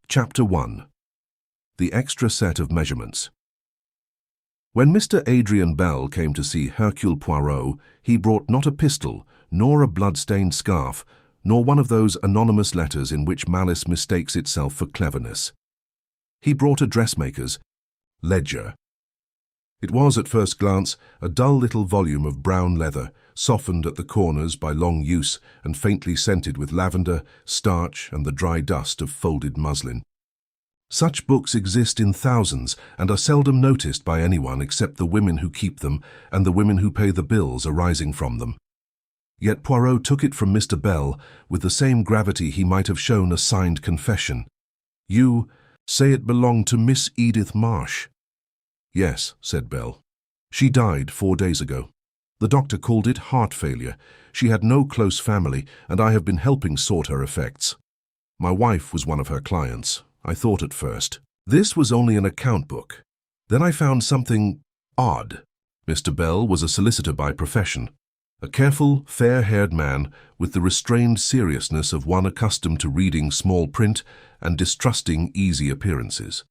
Chapter 1. The Extra Set of Measurements. When Mr. Adrian Bell came to see Hercule Poirot, he brought not a pistol, nor a blood-stained scarf, nor one of those anonymous letters in which malice mistakes itself for cleverness. He brought a dressmaker's ledger. It was, at first glance, a dull little volume of brown leather, softened at the corners by long use and faintly scented with lavender, starch, and the dry dust of folded muslin. Such books exist in thousands and are seldom noticed by anyone except the women who keep them and the women who pay the bills arising from them. Yet Poirot took it from Mr. Bell with the same gravity he might have shown a signed confession. "You say it belonged to Miss Edith Marsh." "Yes," said Bell. "She died 4 days ago. The doctor called it heart failure. She had no close family, and I have been helping sort her effects. My wife was one of her clients. I thought at first this was only an account book. Then I found something odd." Mr. Bell was a solicitor by profession, a careful, fair-haired man with the restrained seriousness of one accustomed to reading small print and distrusting easy appearances.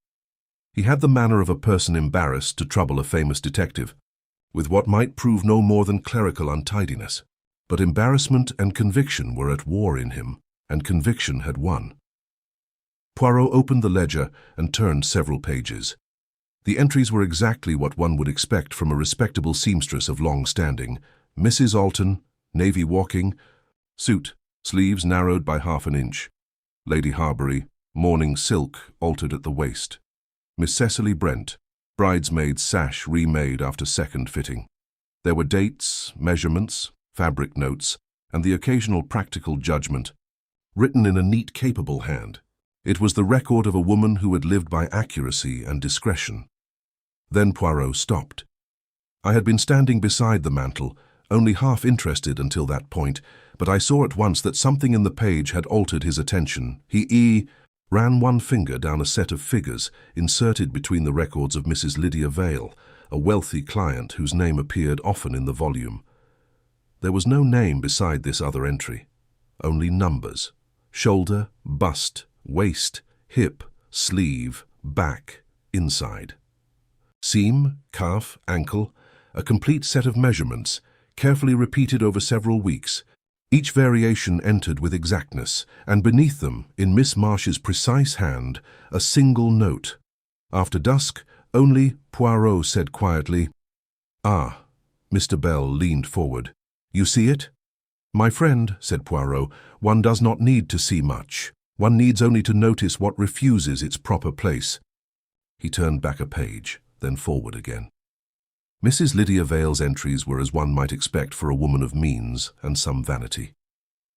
He had the manner of a person embarrassed to trouble a famous detective, with what might prove no more than clerical untidiness. But embarrassment and conviction were at war in him, and conviction had won. Poirot opened the ledger and turned several pages. The entries were exactly what one would expect from a respectable seamstress of long standing. Mrs. Alton, navy walking, suit, sleeves narrowed by ½ inch. Lady Harbury, morning silk altered at the waist. Miss Cecily Brent, bridesmaid sash remade after second fitting. There were dates, measurements, fabric notes, and the occasional practical judgment, written in a neat, capable hand. It was the record of a woman who had lived by accuracy and discretion. Then Poirot stopped. I had been standing beside the mantel, only half interested until that point, but I saw at once that something in the page had altered his attention. He ran one finger down a set of figures inserted between the records of Mrs. Lydia Vale, a wealthy client whose name appeared often in the volume. There was no name beside this other entry, only numbers: shoulder, bust, waist, hip, sleeve, back, inside. Seam, calf, ankle, a complete set of measurements, carefully repeated over several weeks, each variation entered with exactness, and beneath them, in Miss Marsh's precise hand, a single note. After dusk, only Poirot said quietly, "Ah." Mr. Bell leaned forward. "You see it?" "My friend," said Poirot, "one does not need to see much. One needs only to notice what refuses its proper place." He turned back a page, then forward again. Mrs. Lydia Vale's entries were as one might expect for a woman of means and some vanity.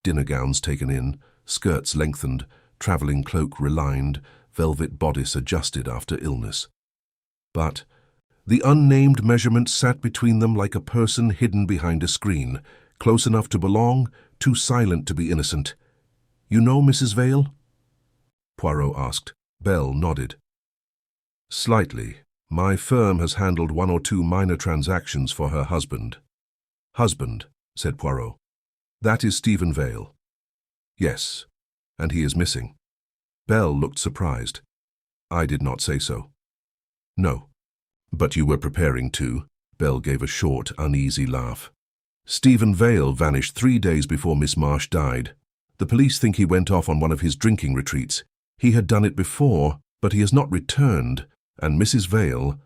Dinner gowns taken in, skirts lengthened, travelling cloak relined, velvet bodice adjusted after illness. But the unnamed measurement sat between them like a person hidden behind a screen, close enough to belong, too silent to be innocent. "You know Mrs. Vale?" Poirot asked. Bell nodded. "Slightly. My firm has handled 1 or 2 minor transactions for her husband." "Husband," said Poirot. "That is Stephen Vale." "Yes, and he is missing." Bell looked surprised. "I did not say so." "No." "But you were preparing to?" Bell gave a short, uneasy laugh. "Stephen Vale vanished 3 days before Miss Marsh died. The police think he went off on one of his drinking retreats. He had done it before, but he has not returned, and Mrs. Vale,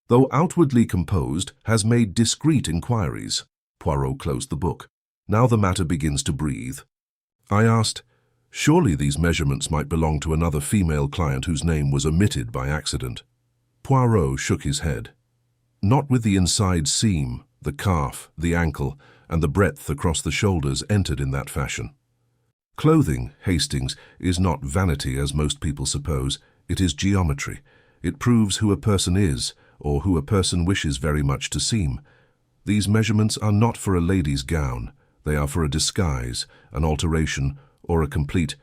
though outwardly composed, has made discreet inquiries." Poirot closed the book. "Now the matter begins to breathe." I asked, "Surely these measurements might belong to another female client whose name was omitted by accident?" Poirot shook his head. "Not with the inside seam, the calf, the ankle, and the breadth across the shoulders entered in that fashion. Clothing, Hastings, is not vanity as most people suppose. It is geometry. It proves who a person is, or who a person wishes very much to seem. These measurements are not for a lady's gown. They are for a disguise, an alteration, or a complete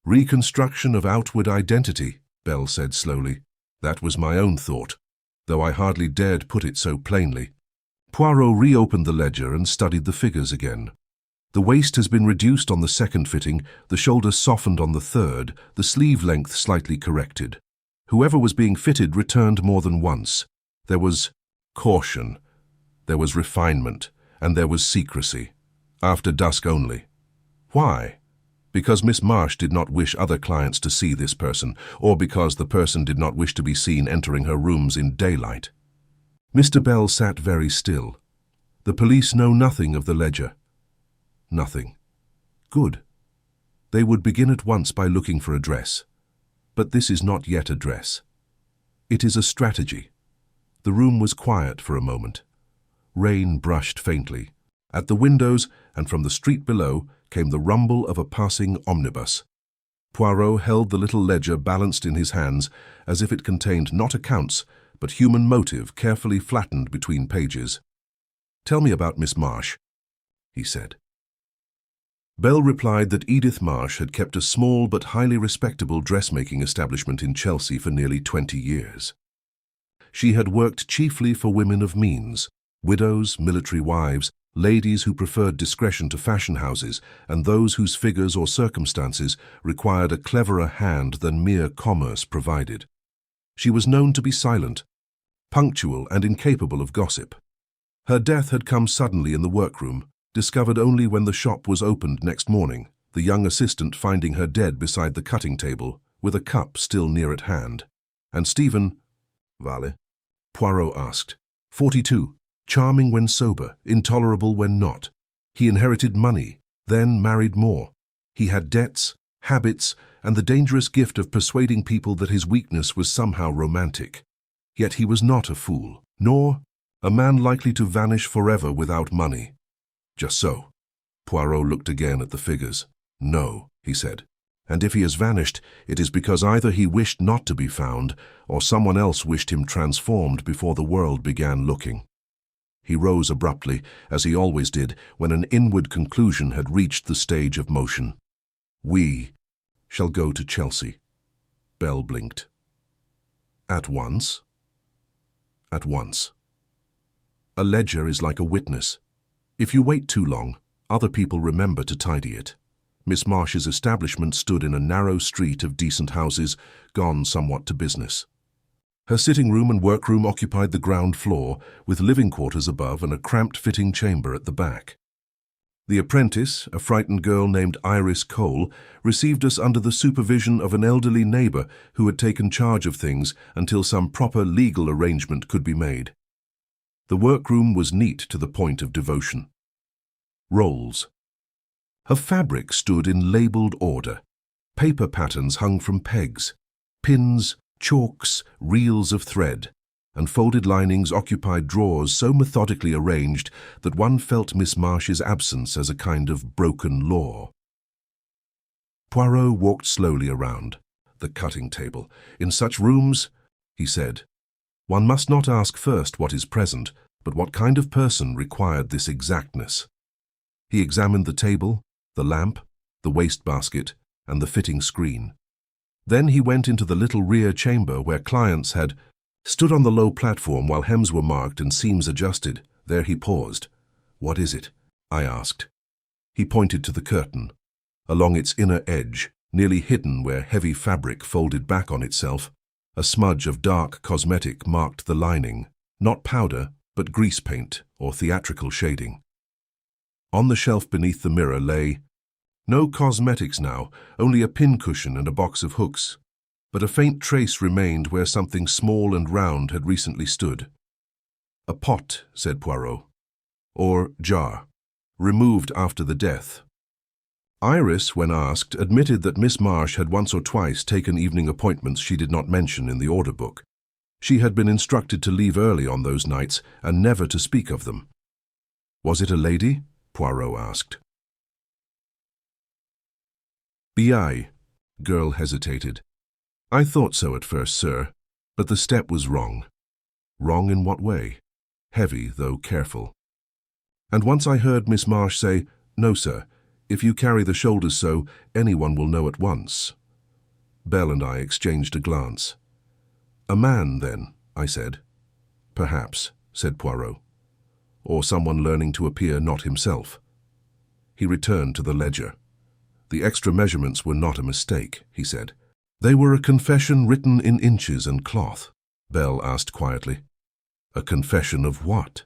reconstruction of outward identity," Bell said slowly. "That was my own thought, though I hardly dared put it so plainly." Poirot reopened the ledger and studied the figures again. The waist has been reduced on the second fitting, the shoulder softened on the third, the sleeve length slightly corrected. Whoever was being fitted returned more than once. There was caution, there was refinement, and there was secrecy. After dusk only. Why? Because Miss Marsh did not wish other clients to see this person, or because the person did not wish to be seen entering her rooms in daylight. Mr. Bell sat very still. The police know nothing of the ledger. Nothing. Good. They would begin at once by looking for a dress. But this is not yet a dress. It is a strategy. The room was quiet for a moment. Rain brushed faintly. At the windows and from the street below came the rumble of a passing omnibus. Poirot held the little ledger balanced in his hands as if it contained not accounts, but human motive carefully flattened between pages. "Tell me about Miss Marsh," he said. Bell replied that Edith Marsh had kept a small but highly respectable dressmaking establishment in Chelsea for nearly 20 years. She had worked chiefly for women of means, widows, military wives, ladies who preferred discretion to fashion houses, and those whose figures or circumstances required a cleverer hand than mere commerce provided. She was known to be silent, punctual, and incapable of gossip. Her death had come suddenly in the workroom, discovered only when the shop was opened next morning, the young assistant finding her dead beside the cutting table, with a cup still near at hand. And Stephen, Vale? Poirot asked. 42. Charming when sober, intolerable when not. He inherited money, then married more. He had debts, habits, and the dangerous gift of persuading people that his weakness was somehow romantic. Yet he was not a fool, nor a man likely to vanish forever without money. Just so. Poirot looked again at the figures. No, he said. And if he has vanished, it is because either he wished not to be found, or someone else wished him transformed before the world began looking. He rose abruptly, as he always did, when an inward conclusion had reached the stage of motion. "We shall go to Chelsea." Bell blinked. "At once?" "At once. A ledger is like a witness. If you wait too long, other people remember to tidy it. Miss Marsh's establishment stood in a narrow street of decent houses, gone somewhat to business. Her sitting room and workroom occupied the ground floor, with living quarters above and a cramped fitting chamber at the back. The apprentice, a frightened girl named Iris Cole, received us under the supervision of an elderly neighbour who had taken charge of things until some proper legal arrangement could be made. The workroom was neat to the point of devotion. Rolls. Her fabric stood in labelled order. Paper patterns hung from pegs. Pins, chalks, reels of thread, and folded linings occupied drawers so methodically arranged that one felt Miss Marsh's absence as a kind of broken law. Poirot walked slowly around the cutting table. "In such rooms," he said, "one must not ask first what is present, but what kind of person required this exactness." He examined the table, the lamp, the wastebasket, and the fitting screen. Then he went into the little rear chamber where clients had stood on the low platform while hems were marked and seams adjusted. There he paused. "What is it?" I asked. He pointed to the curtain. Along its inner edge, nearly hidden where heavy fabric folded back on itself, a smudge of dark cosmetic marked the lining, not powder, but grease paint or theatrical shading. On the shelf beneath the mirror lay no cosmetics now, only a pincushion and a box of hooks, but a faint trace remained where something small and round had recently stood. "A pot," said Poirot, "or jar, removed after the death." Iris, when asked, admitted that Miss Marsh had once or twice taken evening appointments she did not mention in the order book. She had been instructed to leave early on those nights and never to speak of them. "Was it a lady?" Poirot asked. "B.I." Girl hesitated. "I thought so at first, sir, but the step was wrong." "Wrong in what way?" "Heavy, though careful." "And once I heard Miss Marsh say, 'No, sir, if you carry the shoulders so, anyone will know at once.'" Bell and I exchanged a glance. "A man, then," I said. "Perhaps," said Poirot. "Or someone learning to appear not himself." He returned to the ledger. The extra measurements were not a mistake, he said. They were a confession written in inches and cloth. Bell asked quietly. A confession of what?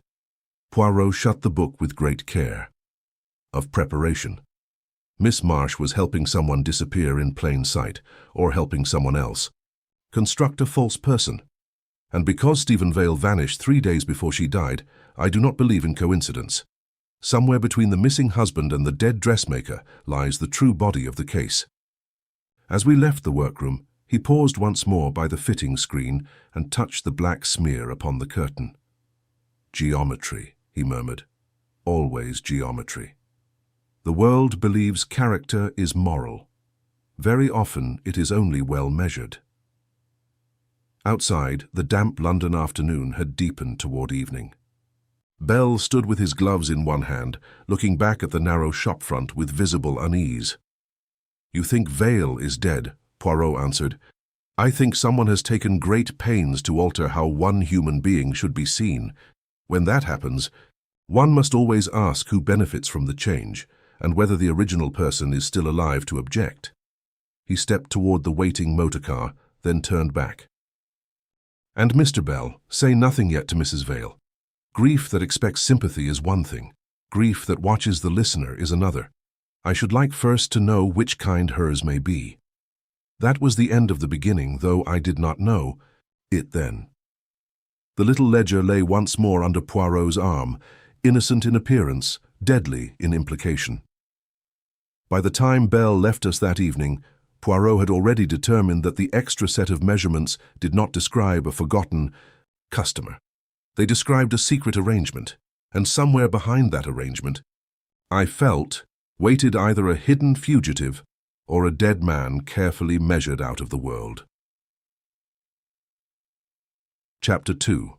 Poirot shut the book with great care. Of preparation. Miss Marsh was helping someone disappear in plain sight, or helping someone else. Construct a false person. And because Stephen Vale vanished 3 days before she died, I do not believe in coincidence. Somewhere between the missing husband and the dead dressmaker lies the true body of the case. As we left the workroom, he paused once more by the fitting screen and touched the black smear upon the curtain. Geometry, he murmured. Always geometry. The world believes character is moral. Very often it is only well measured. Outside, the damp London afternoon had deepened toward evening. Bell stood with his gloves in one hand, looking back at the narrow shop front with visible unease. You think Vale is dead, Poirot answered. I think someone has taken great pains to alter how one human being should be seen. When that happens, one must always ask who benefits from the change, and whether the original person is still alive to object. He stepped toward the waiting motor car, then turned back. And Mr. Bell, say nothing yet to Mrs. Vale. Grief that expects sympathy is one thing. Grief that watches the listener is another. I should like first to know which kind hers may be. That was the end of the beginning, though I did not know it then. The little ledger lay once more under Poirot's arm, innocent in appearance, deadly in implication. By the time Bell left us that evening, Poirot had already determined that the extra set of measurements did not describe a forgotten customer. They described a secret arrangement, and somewhere behind that arrangement, I felt, waited either a hidden fugitive or a dead man carefully measured out of the world. Chapter 2.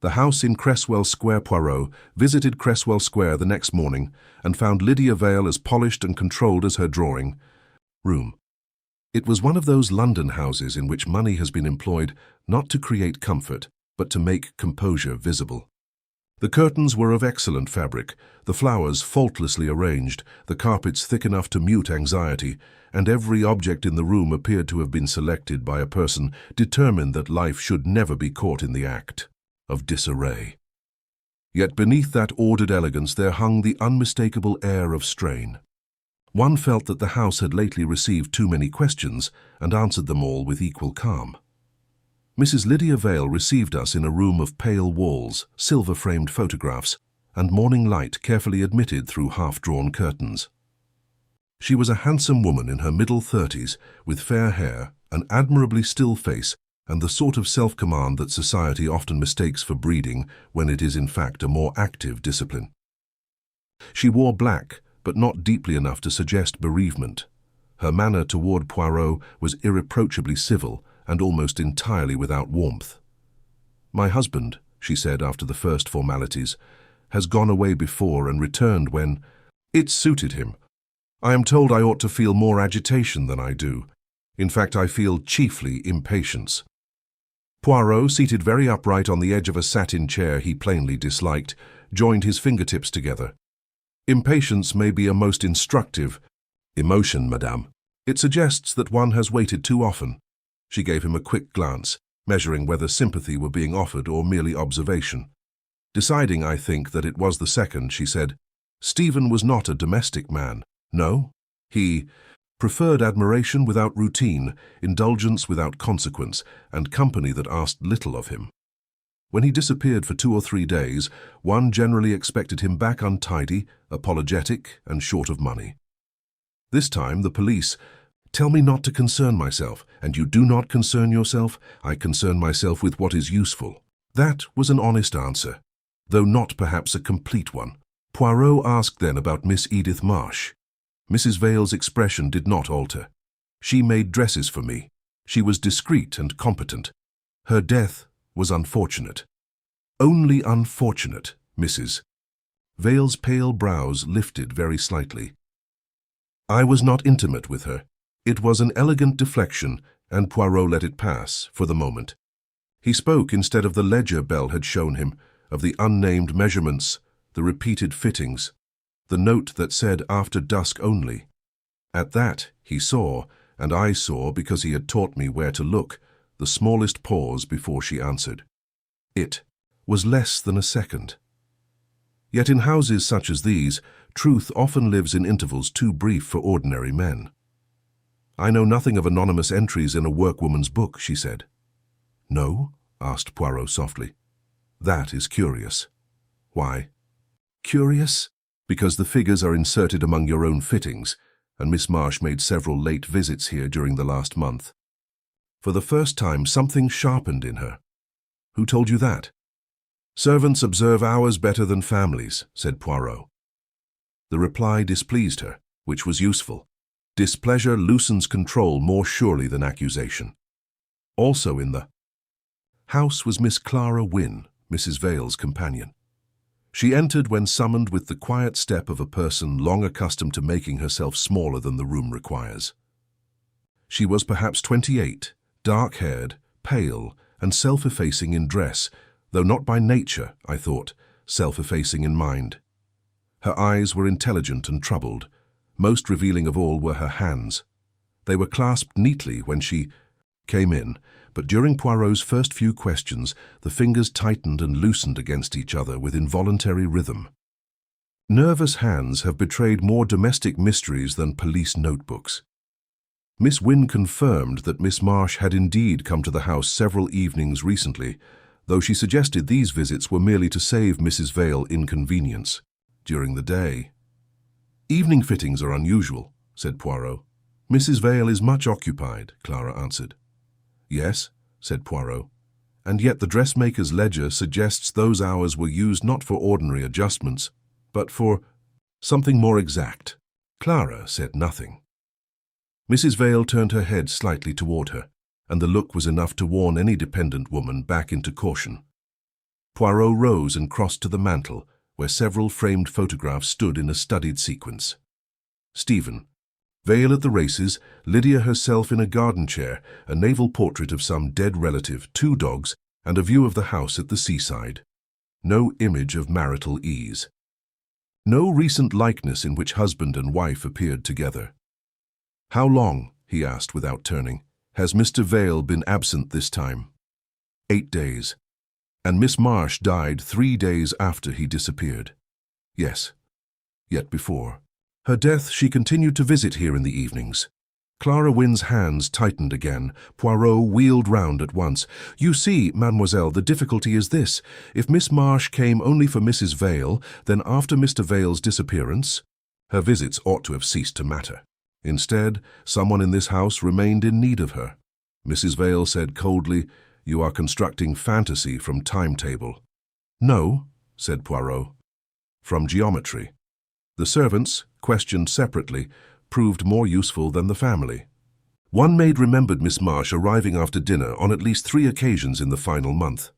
The house in Cresswell Square. Poirot visited Cresswell Square the next morning and found Lydia Vale as polished and controlled as her drawing room. It was one of those London houses in which money has been employed not to create comfort, but to make composure visible. The curtains were of excellent fabric, the flowers faultlessly arranged, the carpets thick enough to mute anxiety, and every object in the room appeared to have been selected by a person determined that life should never be caught in the act of disarray. Yet beneath that ordered elegance there hung the unmistakable air of strain. One felt that the house had lately received too many questions and answered them all with equal calm. Mrs. Lydia Vale received us in a room of pale walls, silver-framed photographs, and morning light carefully admitted through half-drawn curtains. She was a handsome woman in her middle 30s, with fair hair, an admirably still face, and the sort of self-command that society often mistakes for breeding when it is in fact a more active discipline. She wore black, but not deeply enough to suggest bereavement. Her manner toward Poirot was irreproachably civil, and almost entirely without warmth. My husband, she said after the first formalities, has gone away before and returned when it suited him. I am told I ought to feel more agitation than I do. In fact, I feel chiefly impatience. Poirot, seated very upright on the edge of a satin chair he plainly disliked, joined his fingertips together. Impatience may be a most instructive emotion, madame. It suggests that one has waited too often. She gave him a quick glance, measuring whether sympathy were being offered or merely observation. Deciding, I think, that it was the second, she said, Stephen was not a domestic man. No? He preferred admiration without routine, indulgence without consequence, and company that asked little of him. When he disappeared for 2 or 3 days, one generally expected him back untidy, apologetic, and short of money. This time the police tell me not to concern myself, and you do not concern yourself. I concern myself with what is useful. That was an honest answer, though not perhaps a complete one. Poirot asked then about Miss Edith Marsh. Mrs. Vale's expression did not alter. She made dresses for me. She was discreet and competent. Her death was unfortunate. Only unfortunate, Mrs. Vale's pale brows lifted very slightly. I was not intimate with her. It was an elegant deflection, and Poirot let it pass for the moment. He spoke instead of the ledger Bell had shown him, of the unnamed measurements, the repeated fittings. the note that said after dusk only. At that, he saw, and I saw because he had taught me where to look, the smallest pause before she answered. It was less than a second. Yet in houses such as these, truth often lives in intervals too brief for ordinary men. I know nothing of anonymous entries in a workwoman's book, she said. No? Asked Poirot softly. That is curious. Why? Curious? Because the figures are inserted among your own fittings, and Miss Marsh made several late visits here during the last month. For the first time, something sharpened in her. Who told you that? Servants observe hours better than families, said Poirot. The reply displeased her, which was useful. Displeasure loosens control more surely than accusation. Also in the house was Miss Clara Wynne, Mrs. Vale's companion. She entered when summoned with the quiet step of a person long accustomed to making herself smaller than the room requires. She was perhaps 28, dark-haired, pale, and self-effacing in dress, though not by nature, I thought, self-effacing in mind. Her eyes were intelligent and troubled. Most revealing of all were her hands. They were clasped neatly when she came in, but during Poirot's first few questions, the fingers tightened and loosened against each other with involuntary rhythm. Nervous hands have betrayed more domestic mysteries than police notebooks. Miss Wynne confirmed that Miss Marsh had indeed come to the house several evenings recently, though she suggested these visits were merely to save Mrs. Vale inconvenience during the day. Evening fittings are unusual, said Poirot. Mrs. Vale is much occupied, Clara answered. Yes, said Poirot, and yet the dressmaker's ledger suggests those hours were used not for ordinary adjustments, but for something more exact. Clara said nothing. Mrs. Vale turned her head slightly toward her, and the look was enough to warn any dependent woman back into caution. Poirot rose and crossed to the mantel, where several framed photographs stood in a studied sequence. Stephen, Vale at the races, Lydia herself in a garden chair, a naval portrait of some dead relative, 2 dogs, and a view of the house at the seaside. No image of marital ease. No recent likeness in which husband and wife appeared together. How long, he asked without turning, has Mr. Vale been absent this time? 8 days. And Miss Marsh died 3 days after he disappeared. Yes, yet before. Her death she continued to visit here in the evenings. Clara Wynne's hands tightened again. Poirot wheeled round at once. You see, mademoiselle, the difficulty is this. If Miss Marsh came only for Mrs. Vale, then after Mr. Vale's disappearance, her visits ought to have ceased to matter. Instead, someone in this house remained in need of her. Mrs. Vale said coldly, You are constructing fantasy from timetable. No, said Poirot. From geometry. The servants, questioned separately, proved more useful than the family. One maid remembered Miss Marsh arriving after dinner on at least 3 occasions in the final month.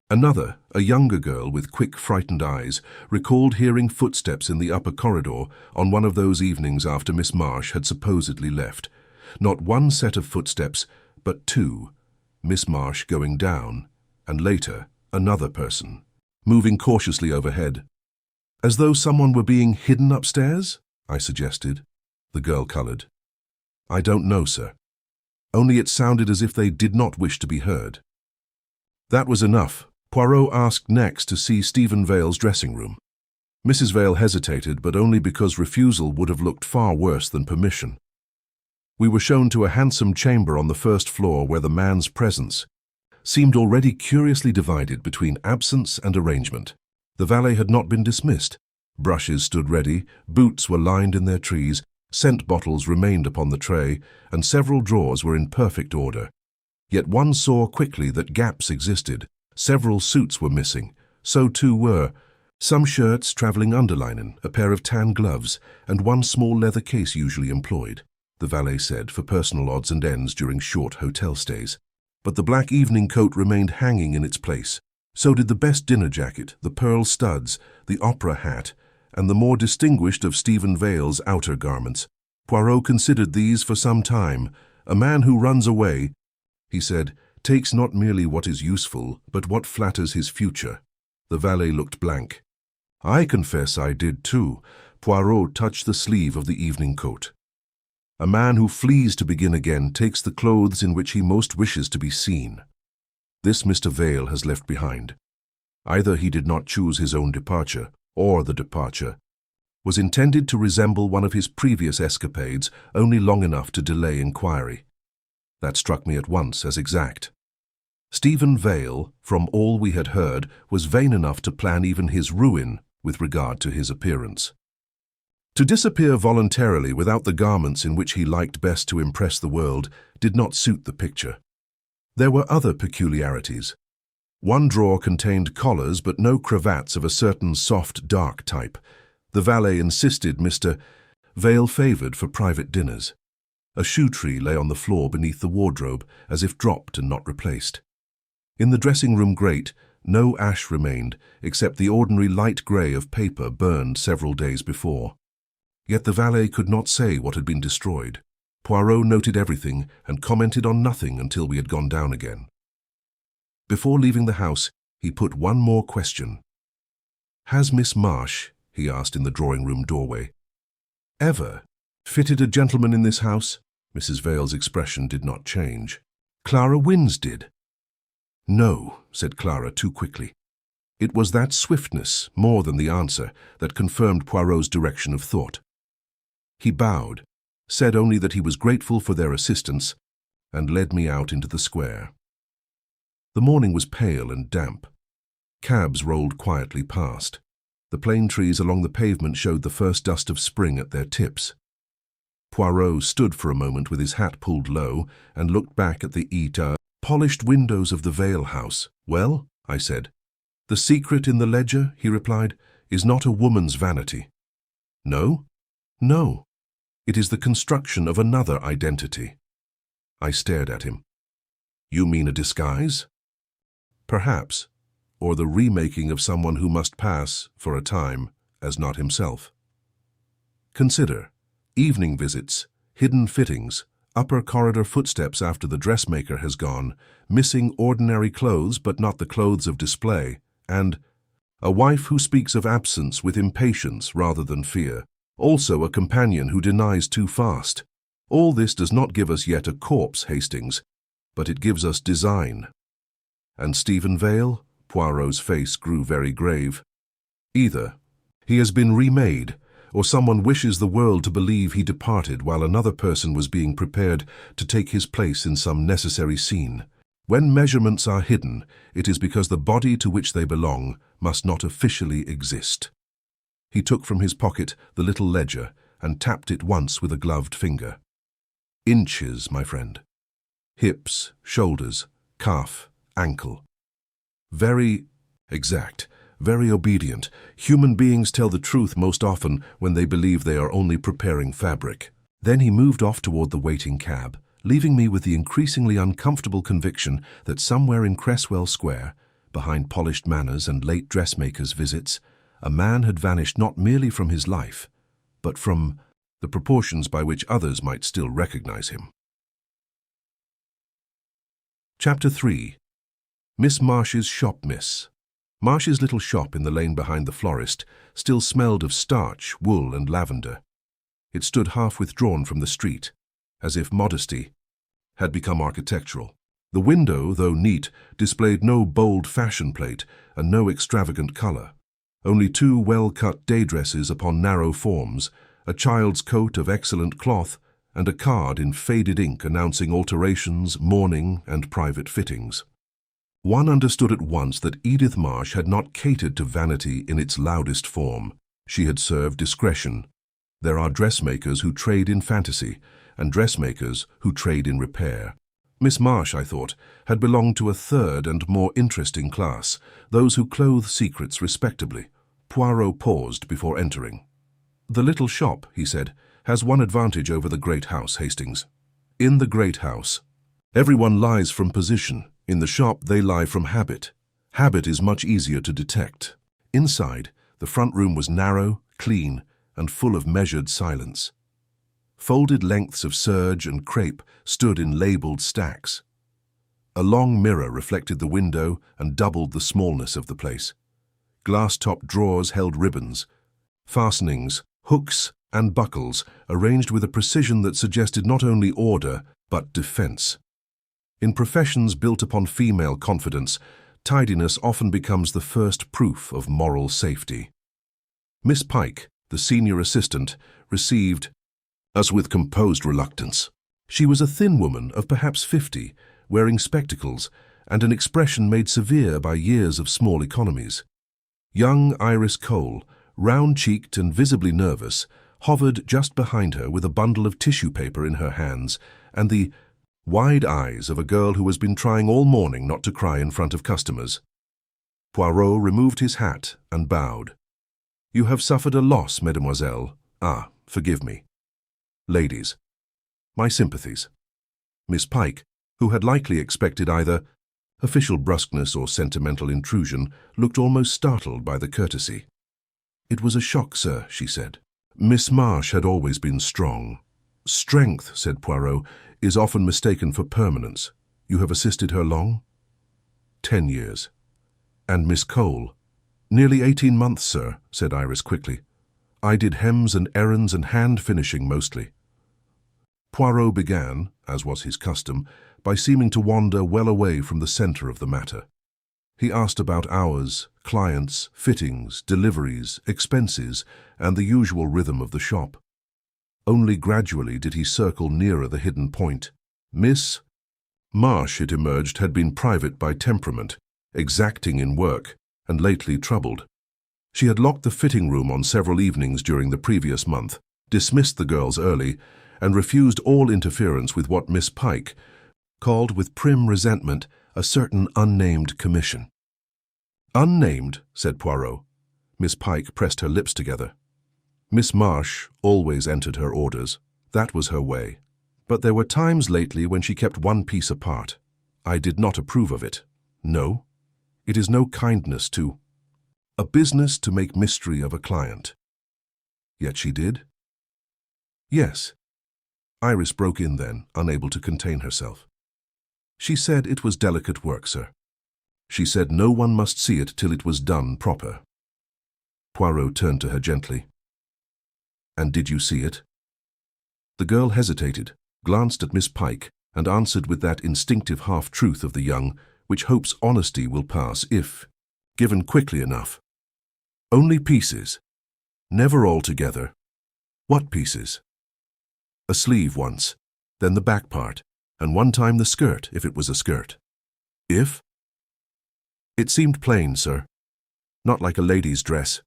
Another, a younger girl with quick, frightened eyes, recalled hearing footsteps in the upper corridor on one of those evenings after Miss Marsh had supposedly left. Not 1 set of footsteps, but 2. Miss Marsh going down, and later, another person, moving cautiously overhead. As though someone were being hidden upstairs, I suggested. The girl colored. I don't know, sir. Only it sounded as if they did not wish to be heard. That was enough. Poirot asked next to see Stephen Vale's dressing room. Mrs. Vale hesitated, but only because refusal would have looked far worse than permission. We were shown to a handsome chamber on the first floor where the man's presence seemed already curiously divided between absence and arrangement. The valet had not been dismissed. Brushes stood ready, boots were lined in their trees, scent bottles remained upon the tray, and several drawers were in perfect order. Yet one saw quickly that gaps existed. Several suits were missing. So too were some shirts traveling underlinen, a pair of tan gloves, and 1 small leather case usually employed, the valet said, for personal odds and ends during short hotel stays. But the black evening coat remained hanging in its place. So did the best dinner jacket, the pearl studs, the opera hat, and the more distinguished of Stephen Vale's outer garments. Poirot considered these for some time. A man who runs away, he said, takes not merely what is useful, but what flatters his future. The valet looked blank. I confess I did too. Poirot touched the sleeve of the evening coat. A man who flees to begin again takes the clothes in which he most wishes to be seen. This Mr. Vale has left behind. Either he did not choose his own departure, or the departure was intended to resemble one of his previous escapades, only long enough to delay inquiry. That struck me at once as exact. Stephen Vale, from all we had heard, was vain enough to plan even his ruin with regard to his appearance. To disappear voluntarily without the garments in which he liked best to impress the world did not suit the picture. There were other peculiarities. One drawer contained collars but no cravats of a certain soft, dark type. The valet insisted Mr. Vale favoured for private dinners. A shoe tree lay on the floor beneath the wardrobe, as if dropped and not replaced. In the dressing-room grate, no ash remained, except the ordinary light grey of paper burned several days before. Yet the valet could not say what had been destroyed. Poirot noted everything and commented on nothing until we had gone down again. Before leaving the house, he put one more question. "Has Miss Marsh," he asked in the drawing-room doorway, "ever fitted a gentleman in this house?" Mrs. Vale's expression did not change. "Clara Wynne's did." "No," said Clara too quickly. It was that swiftness, more than the answer, that confirmed Poirot's direction of thought. He bowed, said only that he was grateful for their assistance, and led me out into the square. The morning was pale and damp. Cabs rolled quietly past. The plane trees along the pavement showed the first dust of spring at their tips. Poirot stood for a moment with his hat pulled low and looked back at the polished windows of the Vale house. "Well," I said. "The secret in the ledger," he replied, "is not a woman's vanity." "No?" "No. It is the construction of another identity." I stared at him. "You mean a disguise?" "Perhaps, or the remaking of someone who must pass, for a time, as not himself. Consider, evening visits, hidden fittings, upper corridor footsteps after the dressmaker has gone, missing ordinary clothes but not the clothes of display, and a wife who speaks of absence with impatience rather than fear, also a companion who denies too fast. All this does not give us yet a corpse, Hastings, but it gives us design." "And Stephen Vale?" Poirot's face grew very grave. "Either he has been remade, or someone wishes the world to believe he departed while another person was being prepared to take his place in some necessary scene. When measurements are hidden, it is because the body to which they belong must not officially exist." He took from his pocket the little ledger and tapped it once with a gloved finger. "Inches, my friend. Hips, shoulders, calf, ankle. Very exact, very obedient. Human beings tell the truth most often when they believe they are only preparing fabric." Then he moved off toward the waiting cab, leaving me with the increasingly uncomfortable conviction that somewhere in Cresswell Square, behind polished manners and late dressmakers' visits, a man had vanished not merely from his life, but from the proportions by which others might still recognize him. Chapter 3. Miss Marsh's Shop Miss. Marsh's little shop in the lane behind the florist still smelled of starch, wool, and lavender. It stood half withdrawn from the street, as if modesty had become architectural. The window, though neat, displayed no bold fashion plate and no extravagant color. Only two well-cut day dresses upon narrow forms, a child's coat of excellent cloth, and a card in faded ink announcing alterations, mourning, and private fittings. One understood at once that Edith Marsh had not catered to vanity in its loudest form. She had served discretion. There are dressmakers who trade in fantasy, and dressmakers who trade in repair. Miss Marsh, I thought, had belonged to a third and more interesting class, those who clothe secrets respectably. Poirot paused before entering. "The little shop," he said, "has one advantage over the great house, Hastings. In the great house, everyone lies from position. In the shop, they lie from habit. Habit is much easier to detect." Inside, the front room was narrow, clean, and full of measured silence. Folded lengths of serge and crepe stood in labeled stacks. A long mirror reflected the window and doubled the smallness of the place. Glass-topped drawers held ribbons. Fastenings, hooks and buckles arranged with a precision that suggested not only order but defense. In professions built upon female confidence, tidiness often becomes the first proof of moral safety. Miss Pike, the senior assistant, received us with composed reluctance. She was a thin woman of perhaps 50, wearing spectacles and an expression made severe by years of small economies. Young Iris Cole, round-cheeked and visibly nervous, hovered just behind her with a bundle of tissue paper in her hands and the wide eyes of a girl who has been trying all morning not to cry in front of customers. Poirot removed his hat and bowed. "You have suffered a loss, mademoiselle. Ah, forgive me. Ladies, my sympathies." Miss Pike, who had likely expected either official brusqueness or sentimental intrusion, looked almost startled by the courtesy. "It was a shock, sir," she said. Miss Marsh had always been strong. "Strength," said Poirot, "is often mistaken for permanence. You have assisted her long?" 10 years. "And Miss Cole?" "Nearly 18 months, sir," said Iris quickly. "I did hems and errands and hand finishing mostly." Poirot began, as was his custom, by seeming to wander well away from the center of the matter. He asked about hours, clients, fittings, deliveries, expenses, and the usual rhythm of the shop. Only gradually did he circle nearer the hidden point. Miss Marsh, it emerged, had been private by temperament, exacting in work, and lately troubled. She had locked the fitting room on several evenings during the previous month, dismissed the girls early, and refused all interference with what Miss Pike called with prim resentment a certain unnamed commission. "Unnamed," said Poirot. Miss Pike pressed her lips together. Miss Marsh always entered her orders. That was her way. But there were times lately when she kept one piece apart. I did not approve of it. No, it is no kindness to a business to make mystery of a client. Yet she did? Yes. Iris broke in then, unable to contain herself. She said it was delicate work, sir. She said no one must see it till it was done proper. Poirot turned to her gently. "And did you see it?" The girl hesitated, glanced at Miss Pike, and answered with that instinctive half-truth of the young, which hopes honesty will pass if given quickly enough. "Only pieces. Never all together." "What pieces?" "A sleeve once, then the back part, and one time the skirt, if it was a skirt." "If?" "It seemed plain, sir. Not like a lady's dress.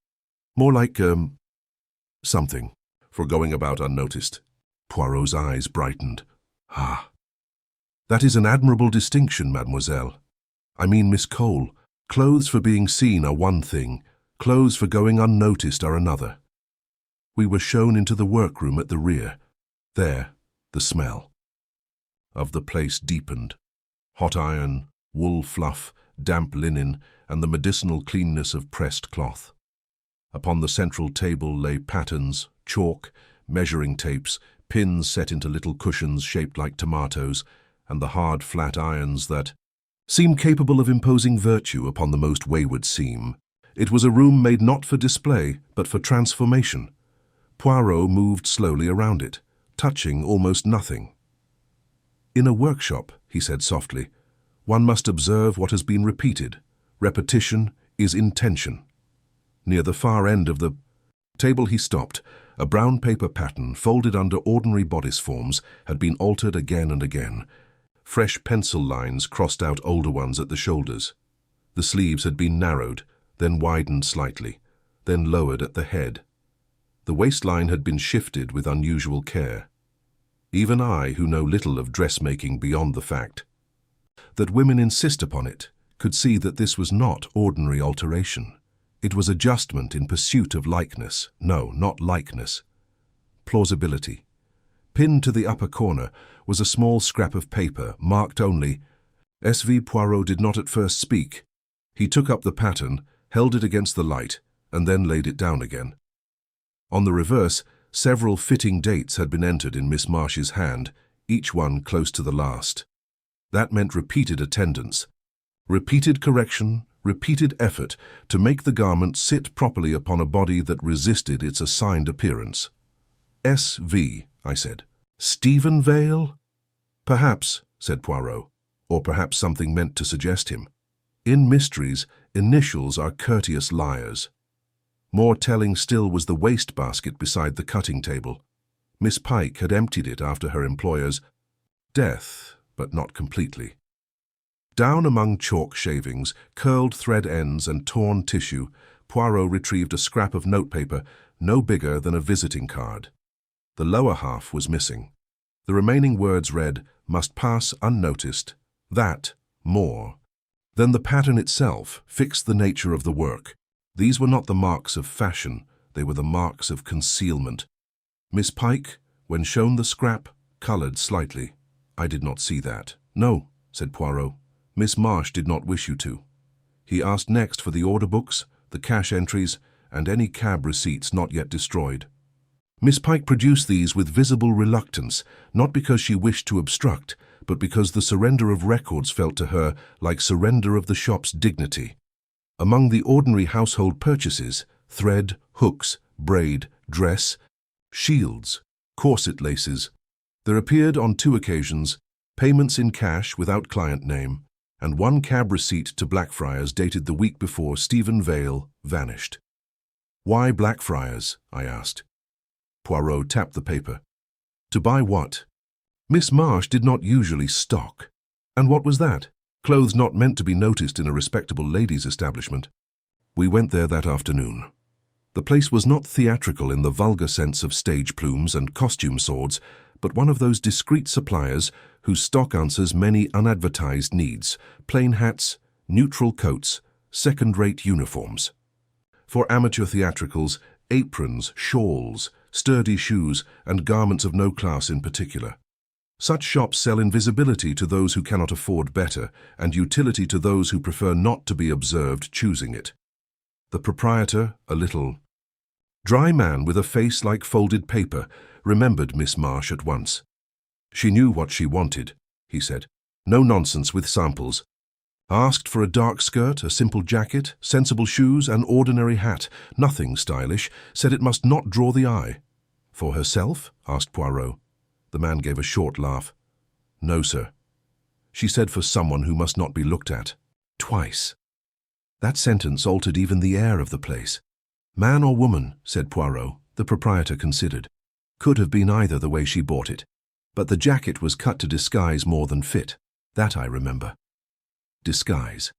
More like, something, for going about unnoticed." Poirot's eyes brightened. "Ah, that is an admirable distinction, mademoiselle. I mean, Miss Cole, clothes for being seen are one thing, clothes for going unnoticed are another." We were shown into the workroom at the rear. There, the smell of the place deepened. Hot iron, wool fluff, damp linen, and the medicinal cleanness of pressed cloth. Upon the central table lay patterns, chalk, measuring tapes, pins set into little cushions shaped like tomatoes, and the hard flat irons that seemed capable of imposing virtue upon the most wayward seam. It was a room made not for display, but for transformation. Poirot moved slowly around it, touching almost nothing. "In a workshop," he said softly, "one must observe what has been repeated. Repetition is intention." Near the far end of the table he stopped. A brown paper pattern, folded under ordinary bodice forms, had been altered again and again. Fresh pencil lines crossed out older ones at the shoulders. The sleeves had been narrowed, then widened slightly, then lowered at the head. The waistline had been shifted with unusual care. Even I, who know little of dressmaking beyond the fact that women insist upon it, could see that this was not ordinary alteration. It was adjustment in pursuit of likeness. No, not likeness. Plausibility. Pinned to the upper corner was a small scrap of paper, marked only. S.V. Poirot did not at first speak. He took up the pattern, held it against the light, and then laid it down again. On the reverse, several fitting dates had been entered in Miss Marsh's hand, each one close to the last. That meant repeated attendance, repeated correction, repeated effort to make the garment sit properly upon a body that resisted its assigned appearance. S.V., I said. Stephen Vale? Perhaps, said Poirot, or perhaps something meant to suggest him. In mysteries, initials are courteous liars. More telling still was the wastebasket beside the cutting table. Miss Pike had emptied it after her employer's death, but not completely. Down among chalk shavings, curled thread ends and torn tissue, Poirot retrieved a scrap of notepaper no bigger than a visiting card. The lower half was missing. The remaining words read, "Must pass unnoticed. That, more." Then the pattern itself fixed the nature of the work. These were not the marks of fashion, they were the marks of concealment. Miss Pike, when shown the scrap, coloured slightly. "I did not see that." "No," said Poirot. "Miss Marsh did not wish you to." He asked next for the order books, the cash entries, and any cab receipts not yet destroyed. Miss Pike produced these with visible reluctance, not because she wished to obstruct, but because the surrender of records felt to her like surrender of the shop's dignity. Among the ordinary household purchases, thread, hooks, braid, dress, shields, corset laces, there appeared on 2 occasions payments in cash without client name, and 1 cab receipt to Blackfriars dated the week before Stephen Vale vanished. "Why Blackfriars?" I asked. Poirot tapped the paper. "To buy what?" "Miss Marsh did not usually stock." "And what was that?" "Clothes not meant to be noticed in a respectable ladies' establishment." We went there that afternoon. The place was not theatrical in the vulgar sense of stage plumes and costume swords, but one of those discreet suppliers whose stock answers many unadvertised needs: plain hats, neutral coats, second-rate uniforms. For amateur theatricals, aprons, shawls, sturdy shoes, and garments of no class in particular. Such shops sell invisibility to those who cannot afford better, and utility to those who prefer not to be observed choosing it. The proprietor, a little dry man with a face like folded paper, remembered Miss Marsh at once. "She knew what she wanted," he said. "No nonsense with samples. Asked for a dark skirt, a simple jacket, sensible shoes, an ordinary hat, nothing stylish, said it must not draw the eye." "For herself?" asked Poirot. The man gave a short laugh. "No, sir. She said for someone who must not be looked at." Twice. That sentence altered even the air of the place. "Man or woman," said Poirot. The proprietor considered. "Could have been either the way she bought it. But the jacket was cut to disguise more than fit. That I remember." Disguise.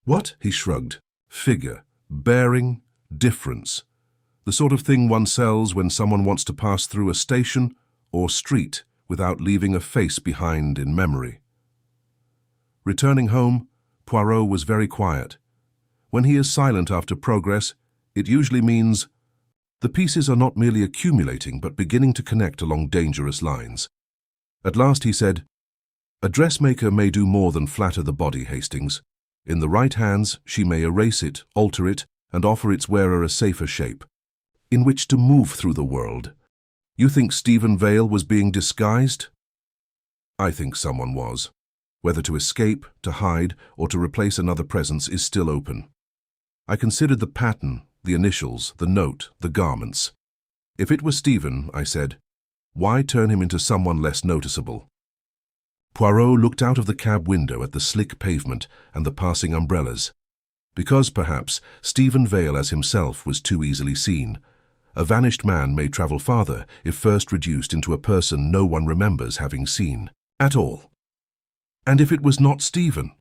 "What?" he shrugged. "Figure, bearing, difference. The sort of thing one sells when someone wants to pass through a station or street without leaving a face behind in memory." Returning home, Poirot was very quiet. When he is silent after progress, it usually means the pieces are not merely accumulating but beginning to connect along dangerous lines. At last he said, "A dressmaker may do more than flatter the body, Hastings. In the right hands, she may erase it, alter it, and offer its wearer a safer shape, in which to move through the world. You think Stephen Vale was being disguised?" "I think someone was. Whether to escape, to hide, or to replace another presence is still open. I considered the pattern, the initials, the note, the garments. If it was Stephen, I said, why turn him into someone less noticeable?" Poirot looked out of the cab window at the slick pavement and the passing umbrellas. Because, perhaps, Stephen Vale as himself was too easily seen. A vanished man may travel farther if first reduced into a person no one remembers having seen at all. And if it was not Stephen?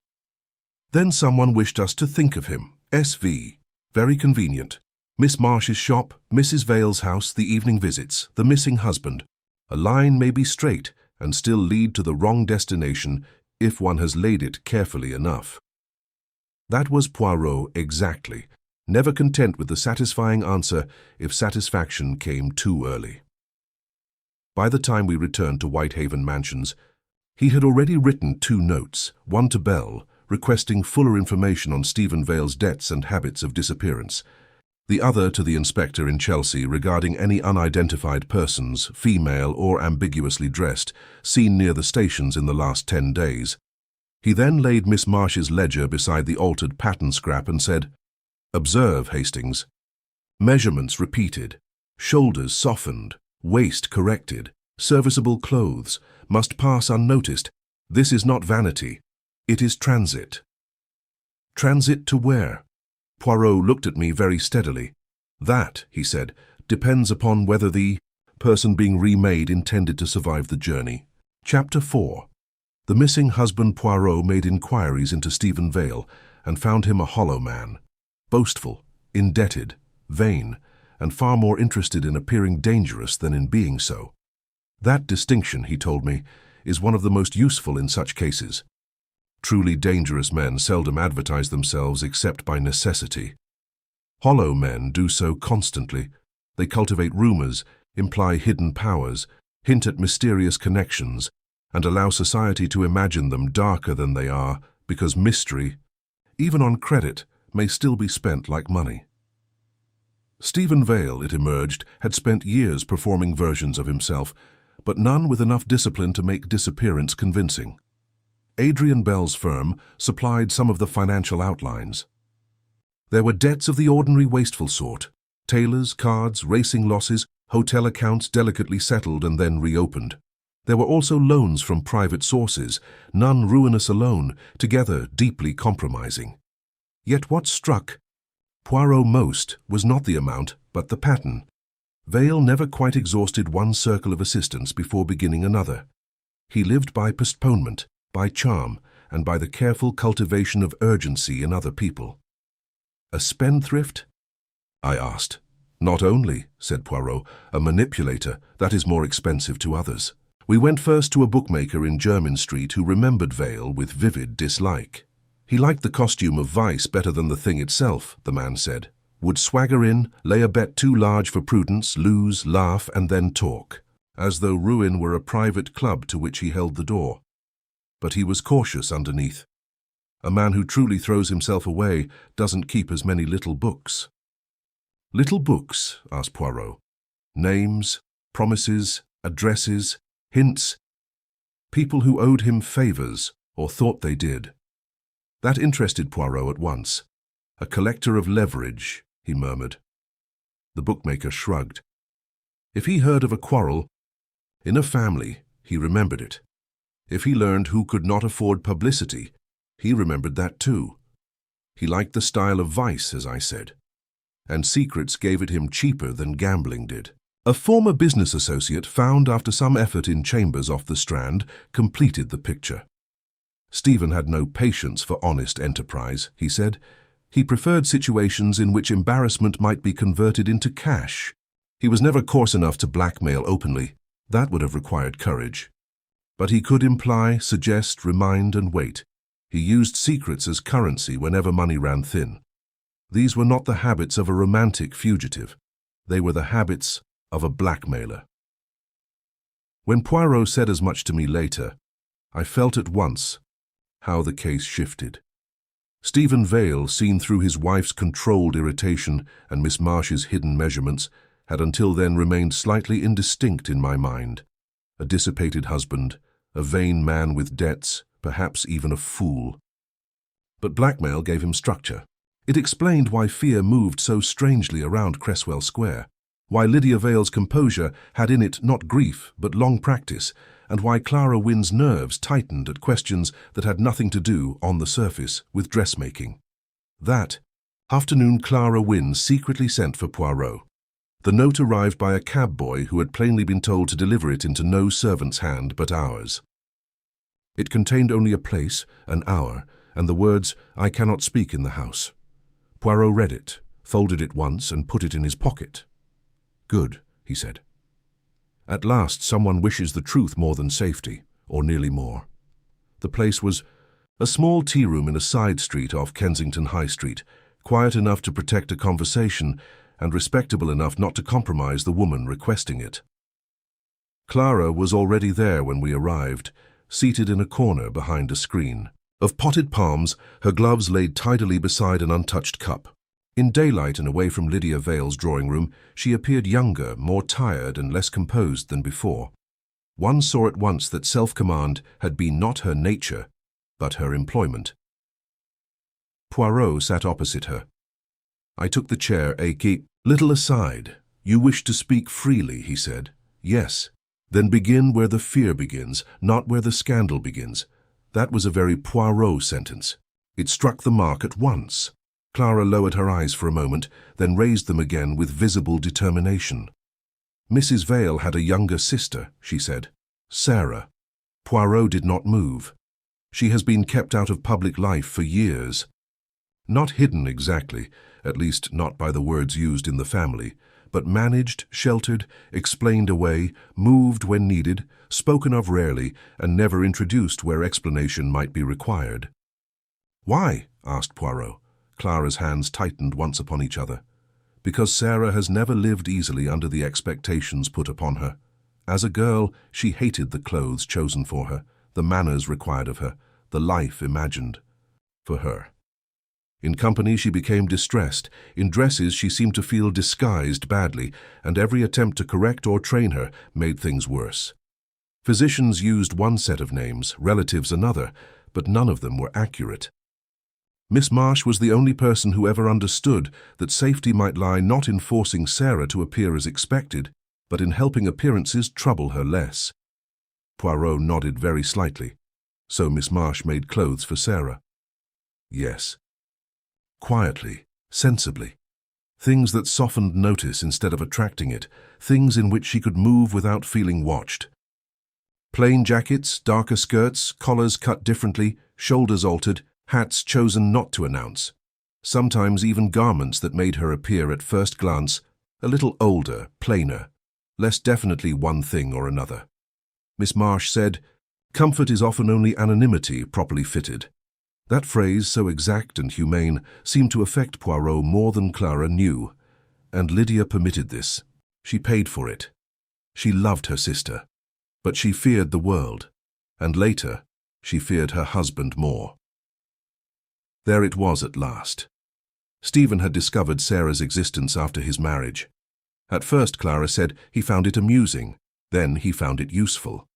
Then someone wished us to think of him. S.V. Very convenient. Miss Marsh's shop, Mrs. Vale's house, the evening visits, the missing husband. A line may be straight and still lead to the wrong destination if one has laid it carefully enough. That was Poirot exactly, never content with the satisfying answer if satisfaction came too early. By the time we returned to Whitehaven Mansions, he had already written 2 notes, one to Bell, requesting fuller information on Stephen Vale's debts and habits of disappearance, the other to the inspector in Chelsea regarding any unidentified persons, female or ambiguously dressed, seen near the stations in the last 10 days. He then laid Miss Marsh's ledger beside the altered pattern scrap and said, "Observe, Hastings. Measurements repeated, shoulders softened, waist corrected, serviceable clothes, must pass unnoticed. This is not vanity. It is transit." "Transit to where?" Poirot looked at me very steadily. "That," he said, "depends upon whether the person being remade intended to survive the journey." Chapter 4. The missing husband Poirot made inquiries into Stephen Vale and found him a hollow man, boastful, indebted, vain, and far more interested in appearing dangerous than in being so. That distinction, he told me, is one of the most useful in such cases. Truly dangerous men seldom advertise themselves except by necessity. Hollow men do so constantly. They cultivate rumors, imply hidden powers, hint at mysterious connections, and allow society to imagine them darker than they are, because mystery, even on credit, may still be spent like money. Stephen Vale, it emerged, had spent years performing versions of himself, but none with enough discipline to make disappearance convincing. Adrian Bell's firm supplied some of the financial outlines. There were debts of the ordinary wasteful sort: tailors, cards, racing losses, hotel accounts delicately settled and then reopened. There were also loans from private sources, none ruinous alone, together deeply compromising. Yet what struck Poirot most was not the amount, but the pattern. Vale never quite exhausted one circle of assistance before beginning another. He lived by postponement, by charm, and by the careful cultivation of urgency in other people. "A spendthrift?" I asked. "Not only," said Poirot, "a manipulator, that is more expensive to others." We went first to a bookmaker in Jermyn Street who remembered Vale with vivid dislike. He liked the costume of vice better than the thing itself, the man said. Would swagger in, lay a bet too large for prudence, lose, laugh, and then talk, as though ruin were a private club to which he held the door. But he was cautious underneath. A man who truly throws himself away doesn't keep as many little books. "Little books?" asked Poirot. "Names, promises, addresses, hints, people who owed him favors or thought they did." That interested Poirot at once. "A collector of leverage," he murmured. The bookmaker shrugged. If he heard of a quarrel in a family, he remembered it. If he learned who could not afford publicity, he remembered that too. He liked the style of vice, as I said, and secrets gave it him cheaper than gambling did. A former business associate found after some effort in chambers off the Strand completed the picture. Stephen had no patience for honest enterprise, he said. He preferred situations in which embarrassment might be converted into cash. He was never coarse enough to blackmail openly. That would have required courage. But he could imply, suggest, remind, and wait. He used secrets as currency whenever money ran thin. These were not the habits of a romantic fugitive. They were the habits of a blackmailer. When Poirot said as much to me later, I felt at once how the case shifted. Stephen Vale, seen through his wife's controlled irritation and Miss Marsh's hidden measurements, had until then remained slightly indistinct in my mind. A dissipated husband, a vain man with debts, perhaps even a fool. But blackmail gave him structure. It explained why fear moved so strangely around Cresswell Square, why Lydia Vale's composure had in it not grief but long practice, and why Clara Wynn's nerves tightened at questions that had nothing to do, on the surface, with dressmaking. That afternoon Clara Wynn secretly sent for Poirot. The note arrived by a cab boy who had plainly been told to deliver it into no servant's hand but ours. It contained only a place, an hour, and the words, "I cannot speak in the house." Poirot read it, folded it once, and put it in his pocket. "Good," he said. "At last someone wishes the truth more than safety, or nearly more." The place was a small tea room in a side street off Kensington High Street, quiet enough to protect a conversation and respectable enough not to compromise the woman requesting it. Clara was already there when we arrived, seated in a corner behind a screen. Of potted palms, her gloves laid tidily beside an untouched cup. In daylight and away from Lydia Vale's drawing room, she appeared younger, more tired and less composed than before. One saw at once that self-command had been not her nature, but her employment. Poirot sat opposite her. I took the chair a little aside. You wish to speak freely, he said. Yes. Then begin where the fear begins, not where the scandal begins. That was a very Poirot sentence. It struck the mark at once. Clara lowered her eyes for a moment, then raised them again with visible determination. Mrs. Vale had a younger sister, she said. Sarah. Poirot did not move. She has been kept out of public life for years. Not hidden exactly, at least not by the words used in the family, but managed, sheltered, explained away, moved when needed, spoken of rarely, and never introduced where explanation might be required. Why? Asked Poirot. Clara's hands tightened once upon each other. Because Sarah has never lived easily under the expectations put upon her. As a girl, she hated the clothes chosen for her, the manners required of her, the life imagined for her. In company she became distressed. In dresses she seemed to feel disguised badly, and every attempt to correct or train her made things worse. Physicians used one set of names, relatives another, but none of them were accurate. Miss Marsh was the only person who ever understood that safety might lie not in forcing Sarah to appear as expected, but in helping appearances trouble her less. Poirot nodded very slightly. So Miss Marsh made clothes for Sarah. Yes. Quietly, sensibly. Things that softened notice instead of attracting it, things in which she could move without feeling watched. Plain jackets, darker skirts, collars cut differently, shoulders altered, hats chosen not to announce. Sometimes even garments that made her appear at first glance a little older, plainer, less definitely one thing or another. Miss Marsh said, "Comfort is often only anonymity properly fitted." That phrase, so exact and humane, seemed to affect Poirot more than Clara knew, and Lydia permitted this. She paid for it. She loved her sister, but she feared the world, and later she feared her husband more. There it was at last. Stephen had discovered Sarah's existence after his marriage. At first, Clara said, he found it amusing, then he found it useful.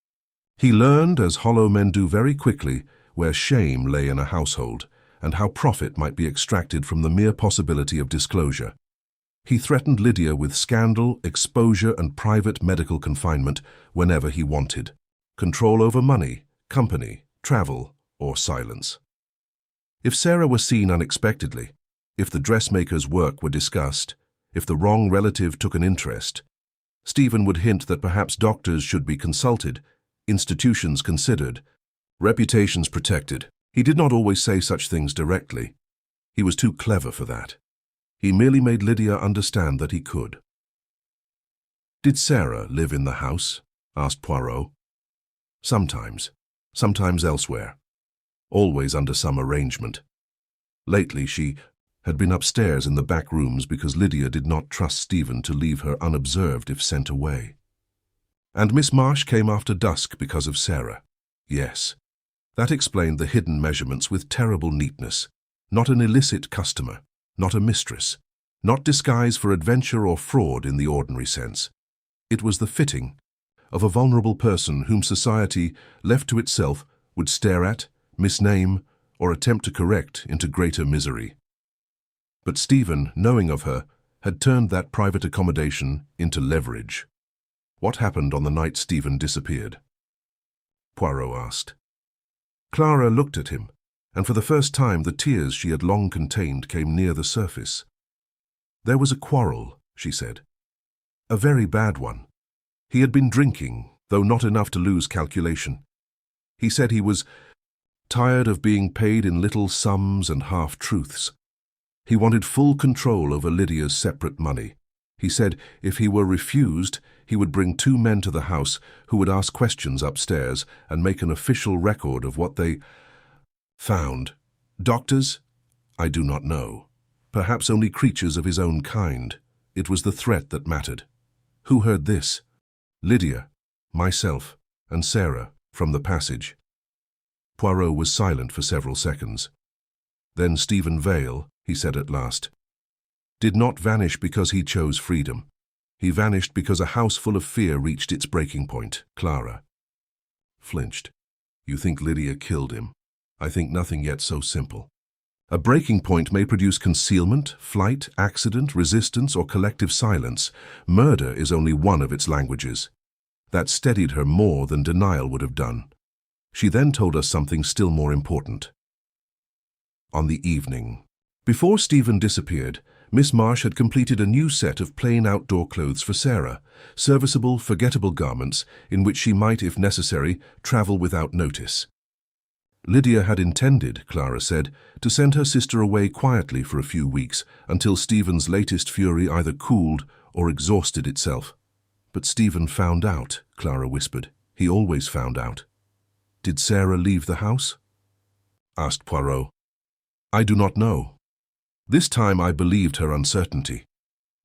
He learned, as hollow men do very quickly, where shame lay in a household, and how profit might be extracted from the mere possibility of disclosure. He threatened Lydia with scandal, exposure, and private medical confinement whenever he wanted. Control over money, company, travel, or silence. If Sarah were seen unexpectedly, if the dressmaker's work were discussed, if the wrong relative took an interest, Stephen would hint that perhaps doctors should be consulted, institutions considered, reputations protected. He did not always say such things directly. He was too clever for that. He merely made Lydia understand that he could. Did Sarah live in the house? Asked Poirot. Sometimes elsewhere. Always under some arrangement. Lately she had been upstairs in the back rooms because Lydia did not trust Stephen to leave her unobserved if sent away. And Miss Marsh came after dusk because of Sarah. Yes. That explained the hidden measurements with terrible neatness. Not an illicit customer, not a mistress, not disguise for adventure or fraud in the ordinary sense. It was the fitting of a vulnerable person whom society, left to itself, would stare at, misname, or attempt to correct into greater misery. But Stephen, knowing of her, had turned that private accommodation into leverage. What happened on the night Stephen disappeared? Poirot asked. Clara looked at him, and for the first time the tears she had long contained came near the surface. There was a quarrel, she said. A very bad one. He had been drinking, though not enough to lose calculation. He said he was tired of being paid in little sums and half-truths. He wanted full control over Lydia's separate money. He said if he were refused, he would bring 2 men to the house who would ask questions upstairs and make an official record of what they found. Doctors? I do not know. Perhaps only creatures of his own kind. It was the threat that mattered. Who heard this? Lydia, myself, and Sarah, from the passage. Poirot was silent for several seconds. Then Stephen Vale, he said at last, did not vanish because he chose freedom. He vanished because a house full of fear reached its breaking point. Clara flinched. You think Lydia killed him? I think nothing yet so simple. A breaking point may produce concealment, flight, accident, resistance, or collective silence. Murder is only one of its languages. That steadied her more than denial would have done. She then told us something still more important. On the evening, before Stephen disappeared, Miss Marsh had completed a new set of plain outdoor clothes for Sarah, serviceable, forgettable garments in which she might, if necessary, travel without notice. Lydia had intended, Clara said, to send her sister away quietly for a few weeks until Stephen's latest fury either cooled or exhausted itself. But Stephen found out, Clara whispered. He always found out. Did Sarah leave the house? Asked Poirot. I do not know. This time I believed her uncertainty.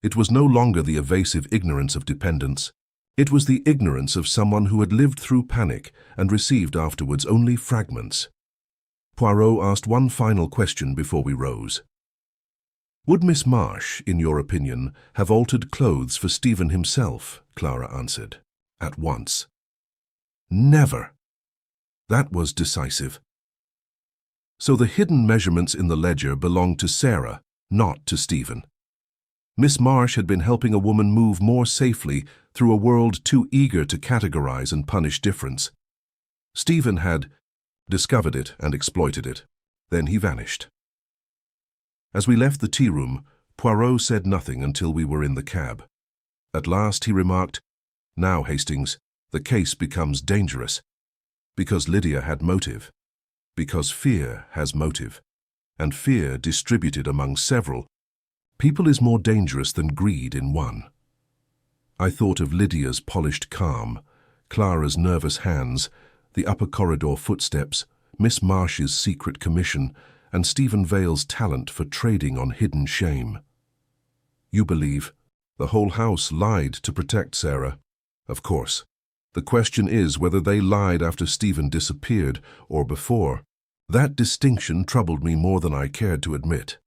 It was no longer the evasive ignorance of dependence. It was the ignorance of someone who had lived through panic and received afterwards only fragments. Poirot asked one final question before we rose. Would Miss Marsh, in your opinion, have altered clothes for Stephen himself? Clara answered. At once. Never. That was decisive. So the hidden measurements in the ledger belonged to Sarah, not to Stephen. Miss Marsh had been helping a woman move more safely through a world too eager to categorize and punish difference. Stephen had discovered it and exploited it. Then he vanished. As we left the tea room, Poirot said nothing until we were in the cab. At last he remarked, Now, Hastings, the case becomes dangerous. Because Lydia had motive. Because fear has motive. And fear distributed among several people is more dangerous than greed in one. I thought of Lydia's polished calm, Clara's nervous hands, the upper corridor footsteps, Miss Marsh's secret commission, and Stephen Vale's talent for trading on hidden shame. You believe the whole house lied to protect Sarah? Of course. The question is whether they lied after Stephen disappeared or before. That distinction troubled me more than I cared to admit.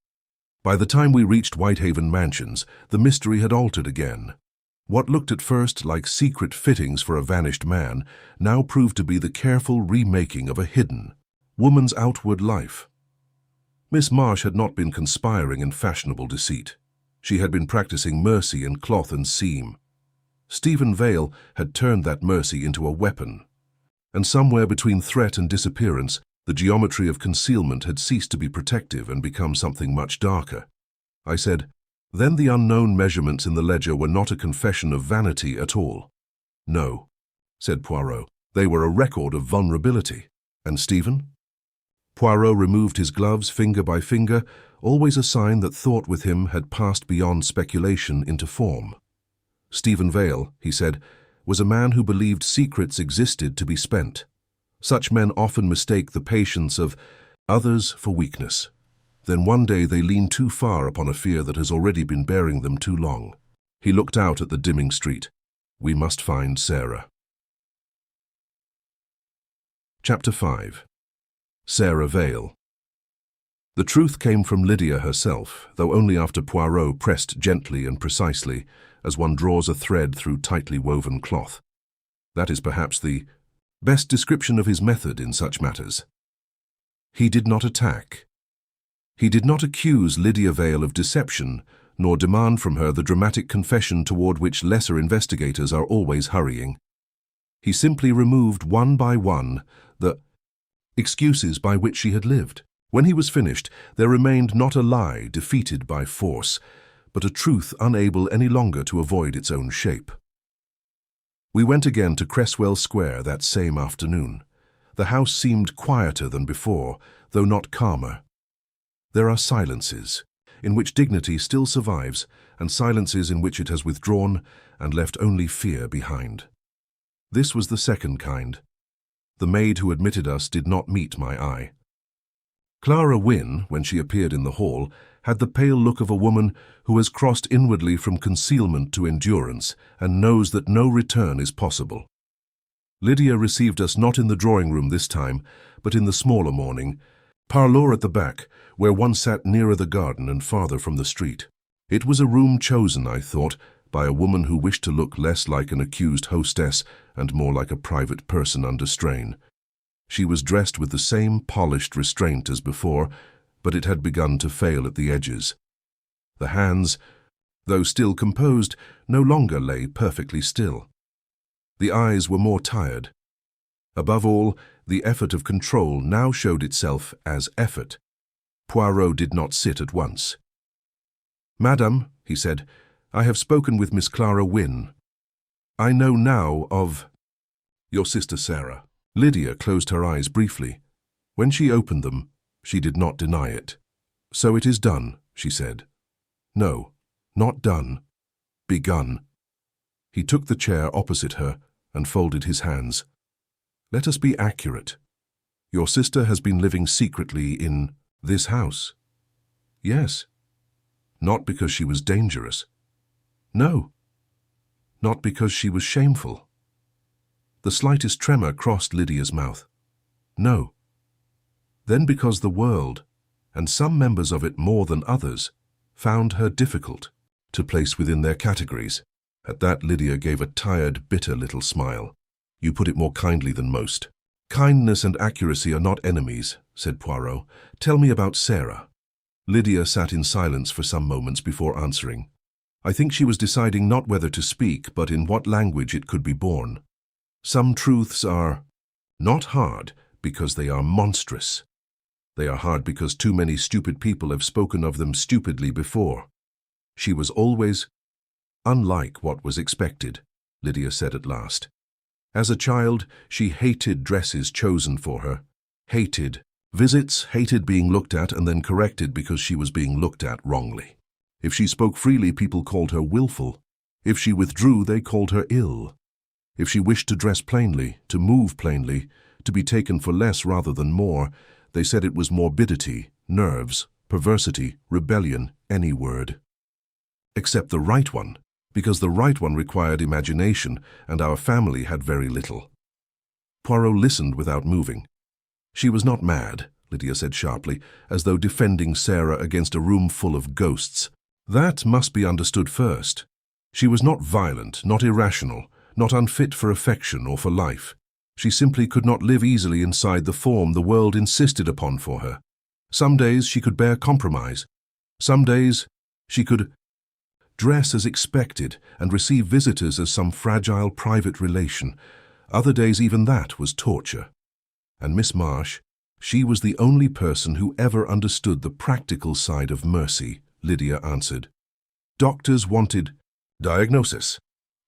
By the time we reached Whitehaven Mansions, the mystery had altered again. What looked at first like secret fittings for a vanished man now proved to be the careful remaking of a hidden woman's outward life. Miss Marsh had not been conspiring in fashionable deceit. She had been practicing mercy in cloth and seam. Stephen Vale had turned that mercy into a weapon. And somewhere between threat and disappearance, the geometry of concealment had ceased to be protective and become something much darker. I said, Then the unknown measurements in the ledger were not a confession of vanity at all. No, said Poirot. They were a record of vulnerability. And Stephen? Poirot removed his gloves finger by finger, always a sign that thought with him had passed beyond speculation into form. Stephen Vale, he said, was a man who believed secrets existed to be spent. Such men often mistake the patience of others for weakness. Then one day they lean too far upon a fear that has already been bearing them too long. He looked out at the dimming street. We must find Sarah. Chapter 5. Sarah Vale. The truth came from Lydia herself, though only after Poirot pressed gently and precisely, as one draws a thread through tightly woven cloth. That is perhaps the best description of his method in such matters. He did not attack. He did not accuse Lydia Vale of deception, nor demand from her the dramatic confession toward which lesser investigators are always hurrying. He simply removed one by one the excuses by which she had lived. When he was finished, there remained not a lie defeated by force, but a truth unable any longer to avoid its own shape. We went again to Cresswell Square that same afternoon. The house seemed quieter than before, though not calmer. There are silences, in which dignity still survives, and silences in which it has withdrawn and left only fear behind. This was the second kind. The maid who admitted us did not meet my eye. Clara Wynne, when she appeared in the hall, had the pale look of a woman who has crossed inwardly from concealment to endurance and knows that no return is possible. Lydia received us not in the drawing-room this time, but in the smaller morning parlour at the back, where one sat nearer the garden and farther from the street. It was a room chosen, I thought, by a woman who wished to look less like an accused hostess and more like a private person under strain. She was dressed with the same polished restraint as before, but it had begun to fail at the edges. The hands, though still composed, no longer lay perfectly still. The eyes were more tired. Above all, the effort of control now showed itself as effort. Poirot did not sit at once. "Madam," he said, "I have spoken with Miss Clara Wynne. I know now of your sister Sarah." Lydia closed her eyes briefly. When she opened them, she did not deny it. "So it is done," she said. "No, not done. Begun." He took the chair opposite her and folded his hands. "Let us be accurate. Your sister has been living secretly in this house?" "Yes." "Not because she was dangerous?" "No." "Not because she was shameful?" The slightest tremor crossed Lydia's mouth. "No." "Then because the world, and some members of it more than others, found her difficult to place within their categories?" At that Lydia gave a tired, bitter little smile. "You put it more kindly than most." "Kindness and accuracy are not enemies," said Poirot. "Tell me about Sarah." Lydia sat in silence for some moments before answering. I think she was deciding not whether to speak, but in what language it could be borne. Some truths are not hard because they are monstrous. They are hard because too many stupid people have spoken of them stupidly before. She was always unlike what was expected, Lydia said at last. As a child, she hated dresses chosen for her, hated visits, hated being looked at and then corrected because she was being looked at wrongly. If she spoke freely, people called her willful. If she withdrew, they called her ill. If she wished to dress plainly, to move plainly, to be taken for less rather than more, they said it was morbidity, nerves, perversity, rebellion, any word. Except the right one, because the right one required imagination, and our family had very little. Poirot listened without moving. "She was not mad," Lydia said sharply, as though defending Sarah against a room full of ghosts. "That must be understood first. She was not violent, not irrational, not unfit for affection or for life. She simply could not live easily inside the form the world insisted upon for her. Some days she could bear compromise. Some days she could dress as expected and receive visitors as some fragile private relation. Other days even that was torture. And Miss Marsh, she was the only person who ever understood the practical side of mercy," Lydia answered. "Doctors wanted diagnosis.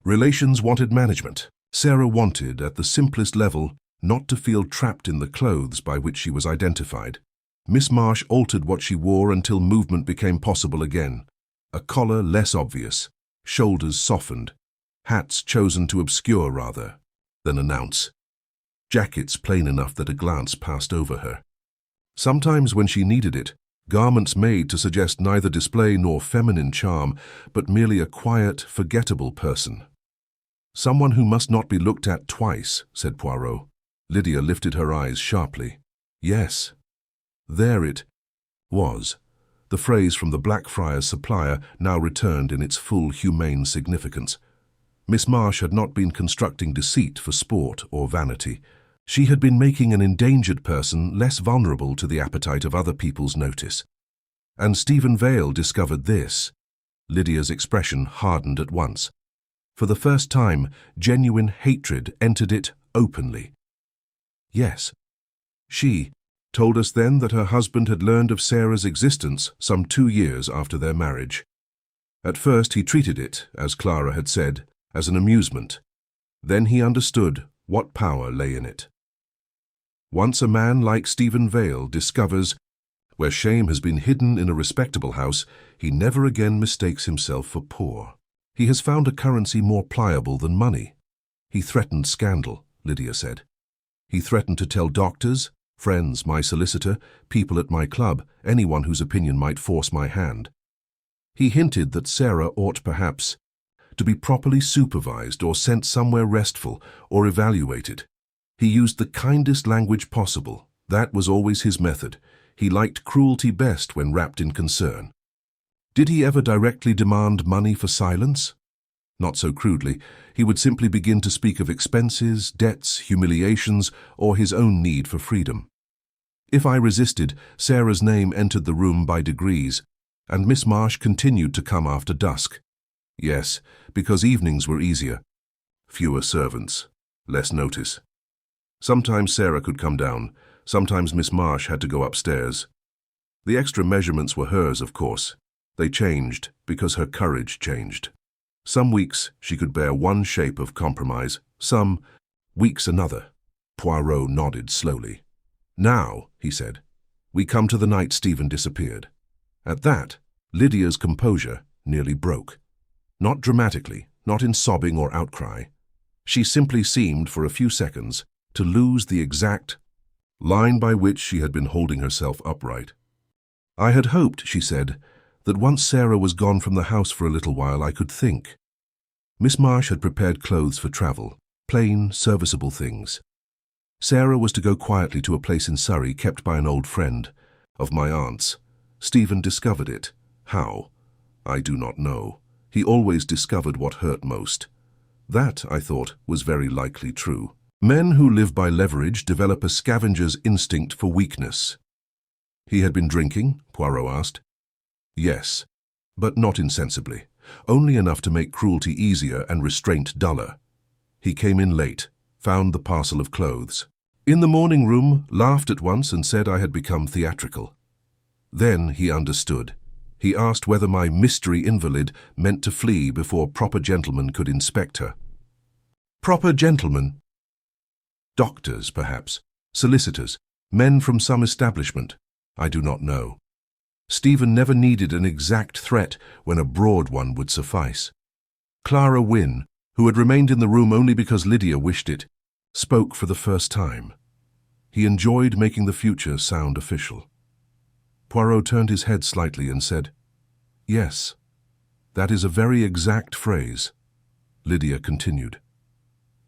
Relations wanted management. Sarah wanted, at the simplest level, not to feel trapped in the clothes by which she was identified. Miss Marsh altered what she wore until movement became possible again. A collar less obvious, shoulders softened, hats chosen to obscure rather than announce, jackets plain enough that a glance passed over her. Sometimes when she needed it, garments made to suggest neither display nor feminine charm, but merely a quiet, forgettable person. "Someone who must not be looked at twice," said Poirot. Lydia lifted her eyes sharply. "Yes, there it was." The phrase from the Blackfriars supplier now returned in its full humane significance. Miss Marsh had not been constructing deceit for sport or vanity. She had been making an endangered person less vulnerable to the appetite of other people's notice. And Stephen Vale discovered this. Lydia's expression hardened at once. For the first time, genuine hatred entered it openly. "Yes, she told us then that her husband had learned of Sarah's existence some 2 years after their marriage. At first he treated it, as Clara had said, as an amusement. Then he understood what power lay in it. Once a man like Stephen Vale discovers where shame has been hidden in a respectable house, he never again mistakes himself for poor. He has found a currency more pliable than money. He threatened scandal," Lydia said. "He threatened to tell doctors, friends, my solicitor, people at my club, anyone whose opinion might force my hand. He hinted that Sarah ought perhaps to be properly supervised or sent somewhere restful or evaluated. He used the kindest language possible. That was always his method. He liked cruelty best when wrapped in concern. Did he ever directly demand money for silence? Not so crudely. He would simply begin to speak of expenses, debts, humiliations, or his own need for freedom. If I resisted, Sarah's name entered the room by degrees, and Miss Marsh continued to come after dusk. Yes, because evenings were easier. Fewer servants, less notice. Sometimes Sarah could come down, sometimes Miss Marsh had to go upstairs. The extra measurements were hers, of course. They changed because her courage changed. Some weeks she could bear one shape of compromise, some weeks another. Poirot nodded slowly. "Now," he said, "we come to the night Stephen disappeared." At that, Lydia's composure nearly broke. Not dramatically, not in sobbing or outcry. She simply seemed, for a few seconds, to lose the exact line by which she had been holding herself upright. "I had hoped," she said, "that once Sarah was gone from the house for a little while I could think." Miss Marsh had prepared clothes for travel, plain, serviceable things. Sarah was to go quietly to a place in Surrey kept by an old friend of my aunt's. Stephen discovered it. How? I do not know. He always discovered what hurt most. That, I thought, was very likely true. Men who live by leverage develop a scavenger's instinct for weakness. "He had been drinking?" Poirot asked. "Yes, but not insensibly. Only enough to make cruelty easier and restraint duller. He came in late, found the parcel of clothes. In the morning room, laughed at once and said I had become theatrical. Then he understood. He asked whether my mystery invalid meant to flee before proper gentlemen could inspect her." Proper gentlemen? Doctors, perhaps, solicitors, men from some establishment. I do not know. Stephen never needed an exact threat when a broad one would suffice. Clara Wynne, who had remained in the room only because Lydia wished it, spoke for the first time. He enjoyed making the future sound official. Poirot turned his head slightly and said, "Yes, that is a very exact phrase." Lydia continued,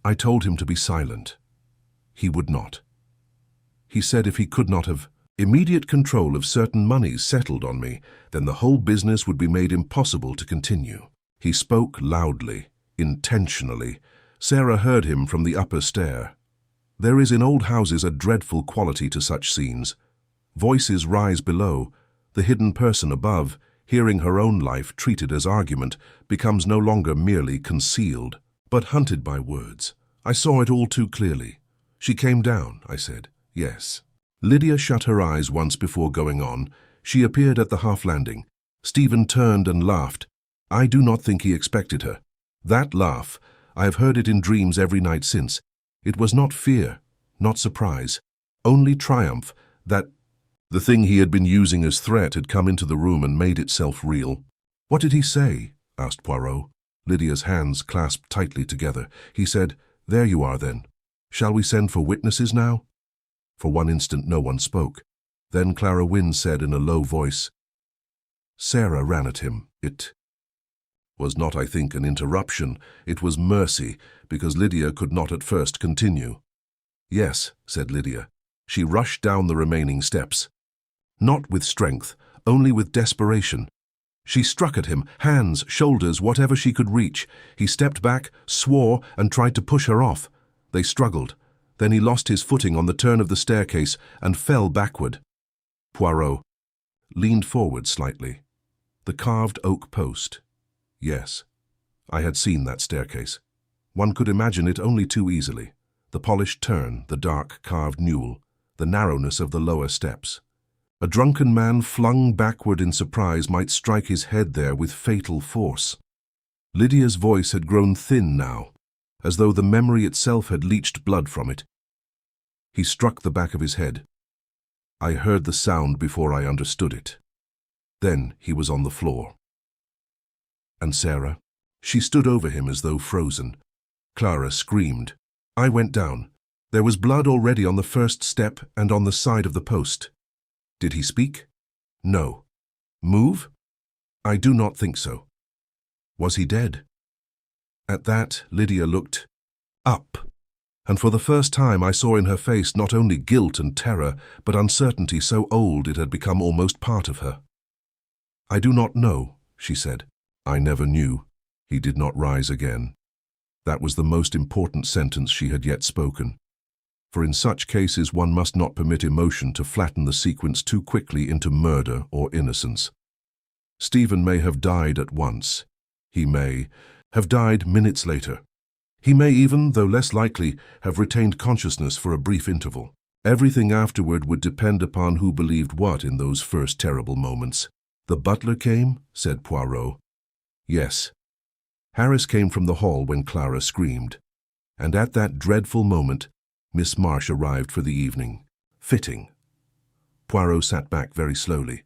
"I told him to be silent. He would not. He said if he could not have immediate control of certain moneys settled on me, then the whole business would be made impossible to continue." He spoke loudly, intentionally. Sarah heard him from the upper stair. There is in old houses a dreadful quality to such scenes. Voices rise below. The hidden person above, hearing her own life treated as argument, becomes no longer merely concealed, but hunted by words. I saw it all too clearly. "She came down," I said. "Yes." Lydia shut her eyes once before going on. She appeared at the half-landing. Stephen turned and laughed. I do not think he expected her. That laugh, I have heard it in dreams every night since. It was not fear, not surprise, only triumph that the thing he had been using as threat had come into the room and made itself real. "What did he say?" asked Poirot. Lydia's hands clasped tightly together. He said, "There you are then. Shall we send for witnesses now?" For one instant no one spoke. Then Clara Wynne said in a low voice, "Sarah ran at him. It was not, I think, an interruption. It was mercy, because Lydia could not at first continue." "Yes," said Lydia. She rushed down the remaining steps. Not with strength, only with desperation. She struck at him, hands, shoulders, whatever she could reach. He stepped back, swore, and tried to push her off. They struggled. Then he lost his footing on the turn of the staircase and fell backward. Poirot leaned forward slightly. The carved oak post. Yes, I had seen that staircase. One could imagine it only too easily. The polished turn, the dark carved newel, the narrowness of the lower steps. A drunken man flung backward in surprise might strike his head there with fatal force. Lydia's voice had grown thin now, as though the memory itself had leached blood from it. He struck the back of his head. I heard the sound before I understood it. Then he was on the floor. And Sarah? She stood over him as though frozen. Clara screamed. I went down. There was blood already on the first step and on the side of the post. Did he speak? No. Move? I do not think so. Was he dead? At that, Lydia looked up, and for the first time I saw in her face not only guilt and terror, but uncertainty so old it had become almost part of her. I do not know, she said. I never knew. He did not rise again. That was the most important sentence she had yet spoken. For in such cases one must not permit emotion to flatten the sequence too quickly into murder or innocence. Stephen may have died at once. He may have died minutes later. He may even, though less likely, have retained consciousness for a brief interval. Everything afterward would depend upon who believed what in those first terrible moments. "The butler came?" said Poirot. "Yes." Harris came from the hall when Clara screamed. And at that dreadful moment, Miss Marsh arrived for the evening. Fitting. Poirot sat back very slowly.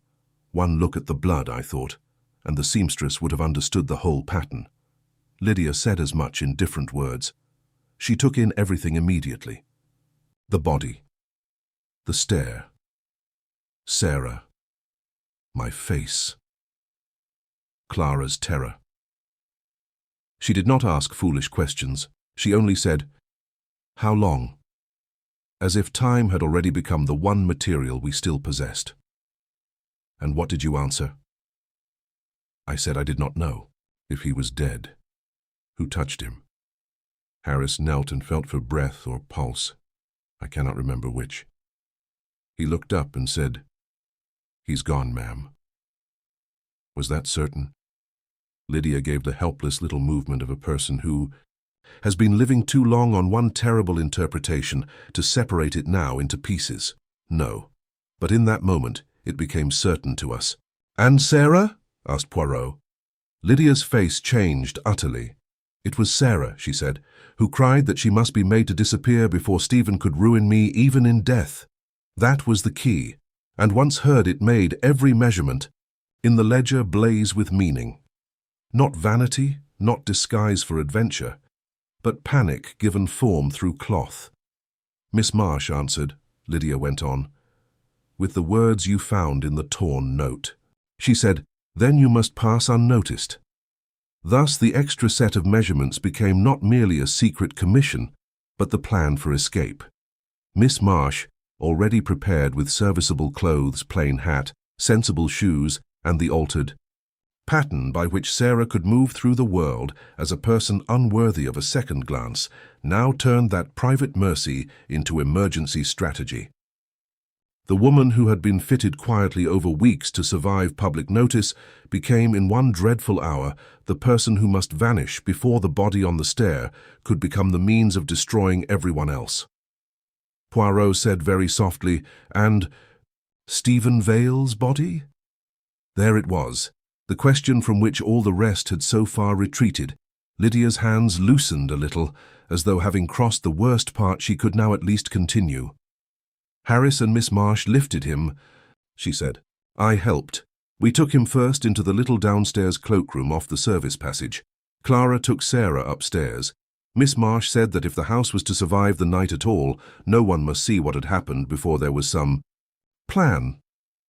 One look at the blood, I thought, and the seamstress would have understood the whole pattern. Lydia said as much in different words. She took in everything immediately. The body. The stare. Sarah. My face. Clara's terror. She did not ask foolish questions. She only said, "How long?" As if time had already become the one material we still possessed. "And what did you answer?" I said I did not know. If he was dead. Who touched him? Harris knelt and felt for breath or pulse. I cannot remember which. He looked up and said, "He's gone, ma'am." Was that certain? Lydia gave the helpless little movement of a person who has been living too long on one terrible interpretation to separate it now into pieces. No. But in that moment, it became certain to us. "And Sarah?" asked Poirot. Lydia's face changed utterly. "It was Sarah," she said, "who cried that she must be made to disappear before Stephen could ruin me even in death. That was the key, and once heard it made every measurement in the ledger blaze with meaning. Not vanity, not disguise for adventure, but panic given form through cloth." "Miss Marsh answered," Lydia went on, "with the words you found in the torn note. She said, 'Then you must pass unnoticed.' Thus the extra set of measurements became not merely a secret commission, but the plan for escape. Miss Marsh, already prepared with serviceable clothes, plain hat, sensible shoes, and the altered pattern by which Sarah could move through the world as a person unworthy of a second glance, now turned that private mercy into emergency strategy. The woman who had been fitted quietly over weeks to survive public notice became in one dreadful hour the person who must vanish before the body on the stair could become the means of destroying everyone else. Poirot said very softly, "And Stephen Vale's body?" There it was, the question from which all the rest had so far retreated. Lydia's hands loosened a little, as though having crossed the worst part she could now at least continue. "Harris and Miss Marsh lifted him," she said. "I helped. We took him first into the little downstairs cloakroom off the service passage. Clara took Sarah upstairs. Miss Marsh said that if the house was to survive the night at all, no one must see what had happened before there was some plan."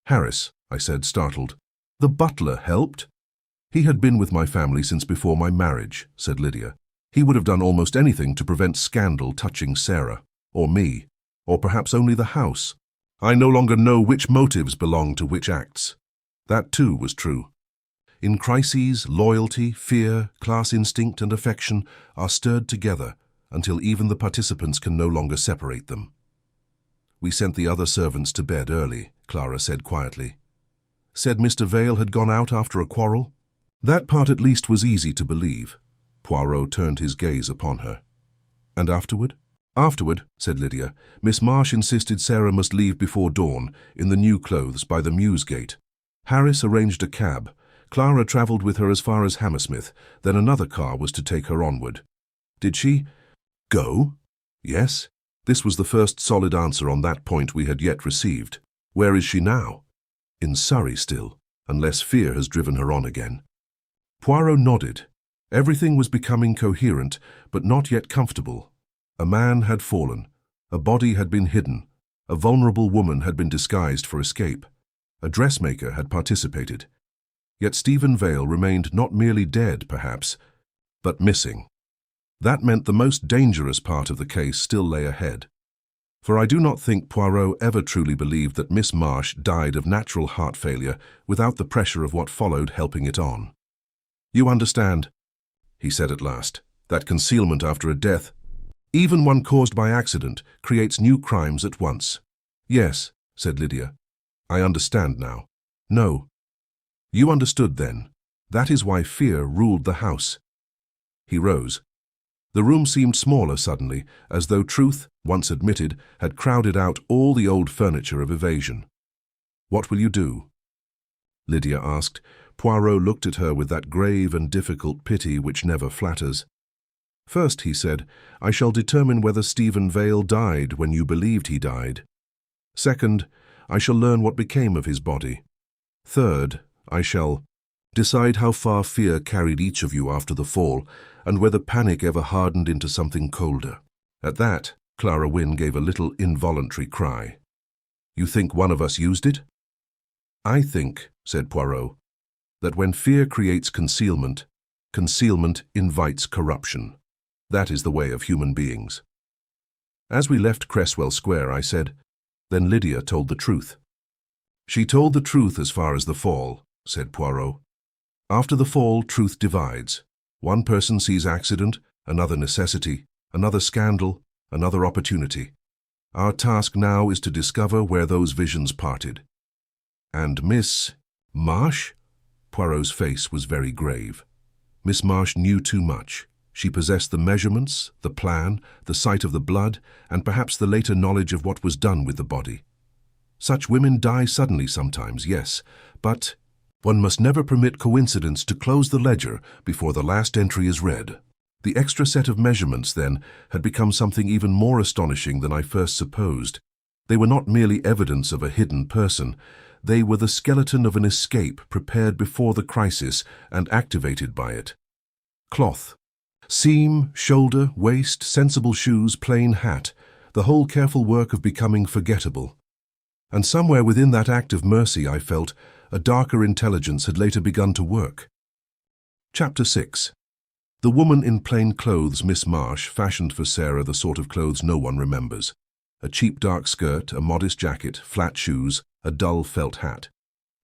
"Harris," I said, startled. "The butler helped?" "He had been with my family since before my marriage," said Lydia. "He would have done almost anything to prevent scandal touching Sarah, or me, or perhaps only the house. I no longer know which motives belong to which acts." That too was true. In crises, loyalty, fear, class instinct, and affection are stirred together until even the participants can no longer separate them. "We sent the other servants to bed early," Clara said quietly. "Said Mr. Vale had gone out after a quarrel?" That part at least was easy to believe. Poirot turned his gaze upon her. "And afterward?" "Afterward," said Lydia, "Miss Marsh insisted Sarah must leave before dawn, in the new clothes by the Mews gate. Harris arranged a cab. Clara travelled with her as far as Hammersmith, then another car was to take her onward." "Did she go?" "Yes." This was the first solid answer on that point we had yet received. "Where is she now?" "In Surrey still, unless fear has driven her on again." Poirot nodded. Everything was becoming coherent, but not yet comfortable. A man had fallen. A body had been hidden. A vulnerable woman had been disguised for escape. A dressmaker had participated. Yet Stephen Vale remained not merely dead, perhaps, but missing. That meant the most dangerous part of the case still lay ahead. For I do not think Poirot ever truly believed that Miss Marsh died of natural heart failure without the pressure of what followed helping it on. "You understand?" he said at last. "That concealment after a death, even one caused by accident, creates new crimes at once." "Yes," said Lydia. "I understand now." "No. You understood then. That is why fear ruled the house." He rose. The room seemed smaller suddenly, as though truth, once admitted, had crowded out all the old furniture of evasion. "What will you do?" Lydia asked. Poirot looked at her with that grave and difficult pity which never flatters. "First," he said, "I shall determine whether Stephen Vale died when you believed he died. Second, I shall learn what became of his body. Third, I shall decide how far fear carried each of you after the fall, and whether panic ever hardened into something colder." At that, Clara Wynne gave a little involuntary cry. "You think one of us used it?" "I think," said Poirot, "that when fear creates concealment, concealment invites corruption. That is the way of human beings." As we left Cresswell Square, I said, "Then Lydia told the truth." "She told the truth as far as the fall," said Poirot. "After the fall, truth divides. One person sees accident, another necessity, another scandal, another opportunity. Our task now is to discover where those visions parted." "And Miss Marsh?" Poirot's face was very grave. "Miss Marsh knew too much. She possessed the measurements, the plan, the sight of the blood, and perhaps the later knowledge of what was done with the body. Such women die suddenly sometimes, yes, but one must never permit coincidence to close the ledger before the last entry is read." The extra set of measurements, then, had become something even more astonishing than I first supposed. They were not merely evidence of a hidden person. They were the skeleton of an escape prepared before the crisis and activated by it. Cloth. Seam, shoulder, waist, sensible shoes, plain hat, the whole careful work of becoming forgettable. And somewhere within that act of mercy, I felt, a darker intelligence had later begun to work. Chapter 6. The woman in plain clothes, Miss Marsh, fashioned for Sarah the sort of clothes no one remembers. A cheap dark skirt, a modest jacket, flat shoes, a dull felt hat.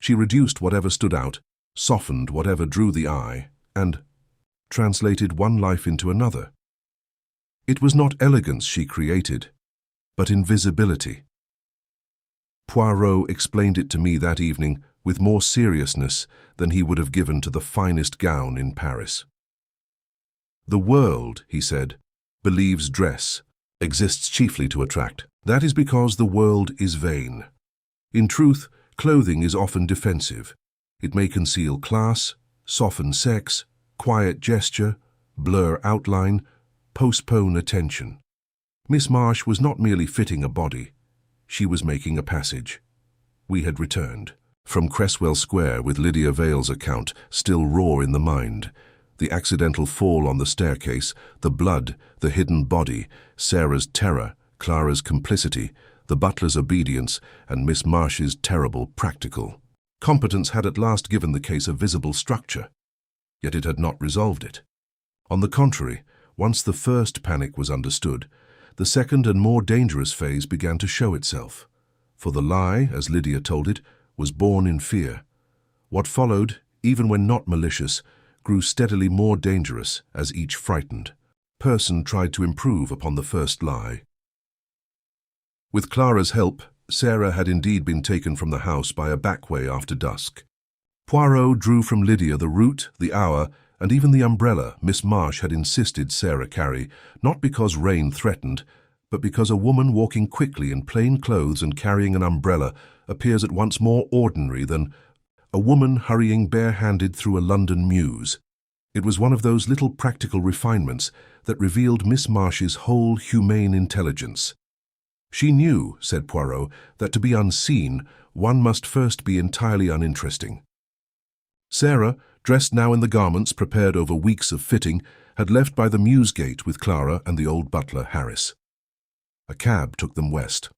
She reduced whatever stood out, softened whatever drew the eye, and translated one life into another. It was not elegance she created, but invisibility. Poirot explained it to me that evening with more seriousness than he would have given to the finest gown in Paris. "The world," he said, "believes dress exists chiefly to attract. That is because the world is vain. In truth, clothing is often defensive. It may conceal class, soften sex, quiet gesture, blur outline, postpone attention." Miss Marsh was not merely fitting a body. She was making a passage. We had returned from Cresswell Square with Lydia Vale's account still raw in the mind. The accidental fall on the staircase, the blood, the hidden body, Sarah's terror, Clara's complicity, the butler's obedience, and Miss Marsh's terrible practical competence had at last given the case a visible structure. Yet it had not resolved it. On the contrary, once the first panic was understood, the second and more dangerous phase began to show itself. For the lie, as Lydia told it, was born in fear. What followed, even when not malicious, grew steadily more dangerous as each frightened person tried to improve upon the first lie. With Clara's help, Sarah had indeed been taken from the house by a back way after dusk. Poirot drew from Lydia the route, the hour, and even the umbrella Miss Marsh had insisted Sarah carry, not because rain threatened, but because a woman walking quickly in plain clothes and carrying an umbrella appears at once more ordinary than a woman hurrying bare-handed through a London mews. It was one of those little practical refinements that revealed Miss Marsh's whole humane intelligence. She knew, said Poirot, that to be unseen, one must first be entirely uninteresting. Sarah, dressed now in the garments prepared over weeks of fitting, had left by the mews gate with Clara and the old butler, Harris. A cab took them west.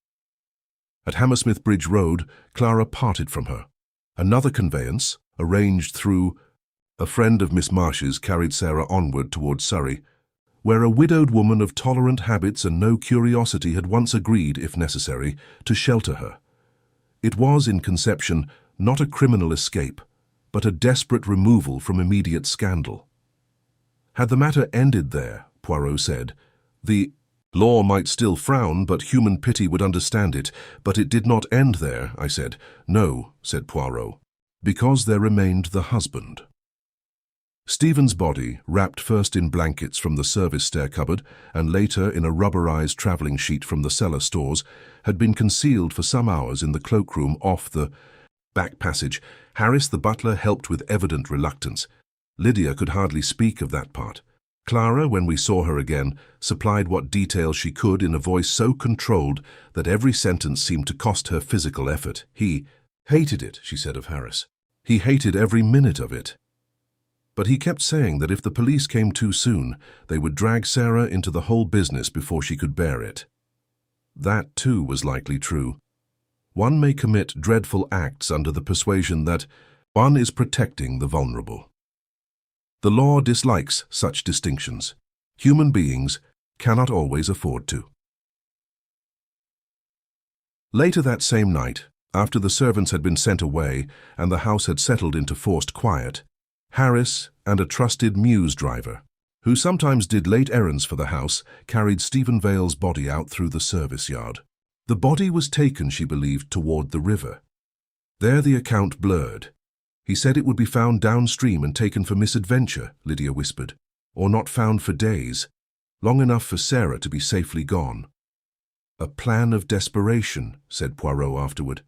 At Hammersmith Bridge Road, Clara parted from her. Another conveyance, arranged through a friend of Miss Marsh's, carried Sarah onward towards Surrey, where a widowed woman of tolerant habits and no curiosity had once agreed, if necessary, to shelter her. It was, in conception, not a criminal escape, but a desperate removal from immediate scandal. Had the matter ended there, Poirot said, the law might still frown, but human pity would understand it. But it did not end there, I said. No, said Poirot, because there remained the husband. Stephen's body, wrapped first in blankets from the service stair cupboard and later in a rubberized travelling sheet from the cellar stores, had been concealed for some hours in the cloakroom off the back passage. Harris, the butler, helped with evident reluctance. Lydia could hardly speak of that part. Clara, when we saw her again, supplied what details she could in a voice so controlled that every sentence seemed to cost her physical effort. He hated it, she said of Harris. He hated every minute of it. But he kept saying that if the police came too soon, they would drag Sarah into the whole business before she could bear it. That, too, was likely true. One may commit dreadful acts under the persuasion that one is protecting the vulnerable. The law dislikes such distinctions. Human beings cannot always afford to. Later that same night, after the servants had been sent away and the house had settled into forced quiet, Harris and a trusted Mews driver, who sometimes did late errands for the house, carried Stephen Vale's body out through the service yard. The body was taken, she believed, toward the river. There the account blurred. He said it would be found downstream and taken for misadventure, Lydia whispered, or not found for days, long enough for Sarah to be safely gone. A plan of desperation, said Poirot afterward.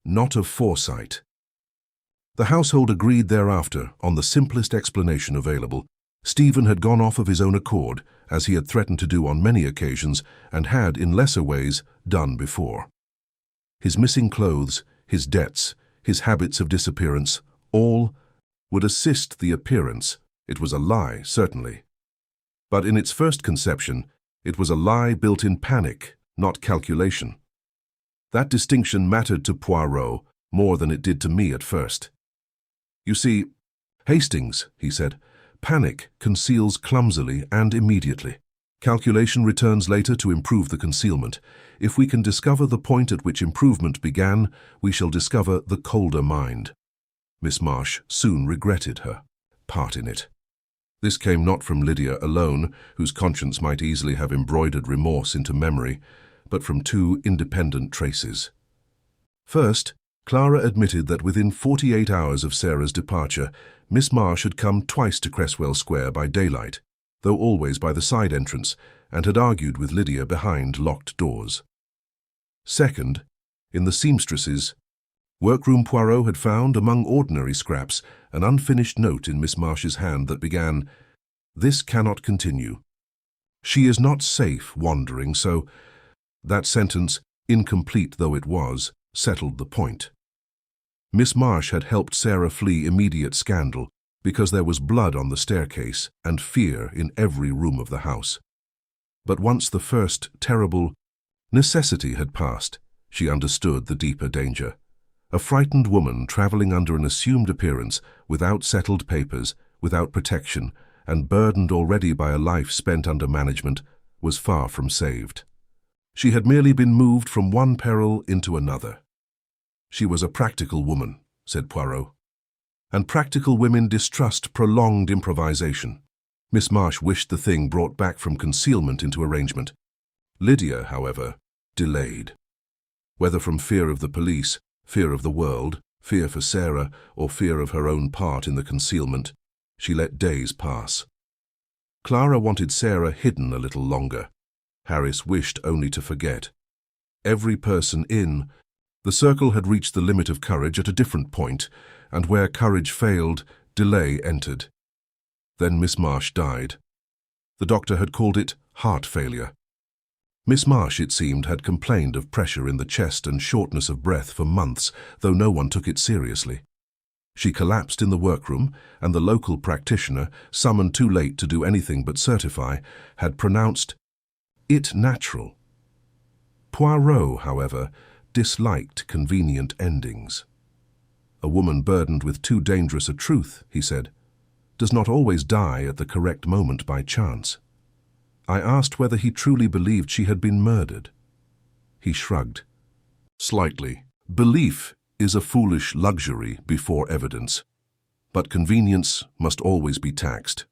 Not of foresight. The household agreed thereafter on the simplest explanation available. Stephen had gone off of his own accord, as he had threatened to do on many occasions and had, in lesser ways, done before. His missing clothes, his debts, his habits of disappearance, all would assist the appearance. It was a lie, certainly. But in its first conception, it was a lie built in panic, not calculation. That distinction mattered to Poirot more than it did to me at first. You see, Hastings, he said, panic conceals clumsily and immediately. Calculation returns later to improve the concealment. If we can discover the point at which improvement began, we shall discover the colder mind. Miss Marsh soon regretted her part in it. This came not from Lydia alone, whose conscience might easily have embroidered remorse into memory, but from two independent traces. First, Clara admitted that within 48 hours of Sarah's departure, Miss Marsh had come twice to Cresswell Square by daylight, though always by the side entrance, and had argued with Lydia behind locked doors. Second, in the seamstress's workroom, Poirot had found, among ordinary scraps, an unfinished note in Miss Marsh's hand that began, "This cannot continue. She is not safe wandering, so—" That sentence, incomplete though it was, settled the point. Miss Marsh had helped Sarah flee immediate scandal because there was blood on the staircase and fear in every room of the house. But once the first terrible necessity had passed, she understood the deeper danger. A frightened woman traveling under an assumed appearance, without settled papers, without protection, and burdened already by a life spent under management, was far from saved. She had merely been moved from one peril into another. She was a practical woman, said Poirot, and practical women distrust prolonged improvisation. Miss Marsh wished the thing brought back from concealment into arrangement. Lydia, however, delayed. Whether from fear of the police, fear of the world, fear for Sarah, or fear of her own part in the concealment, she let days pass. Clara wanted Sarah hidden a little longer. Harris wished only to forget. Every person in the circle had reached the limit of courage at a different point, and where courage failed, delay entered. Then Miss Marsh died. The doctor had called it heart failure. Miss Marsh, it seemed, had complained of pressure in the chest and shortness of breath for months, though no one took it seriously. She collapsed in the workroom, and the local practitioner, summoned too late to do anything but certify, had pronounced it natural. Poirot, however, disliked convenient endings. A woman burdened with too dangerous a truth, he said, does not always die at the correct moment by chance. I asked whether he truly believed she had been murdered. He shrugged. Slightly. Belief is a foolish luxury before evidence, but convenience must always be taxed.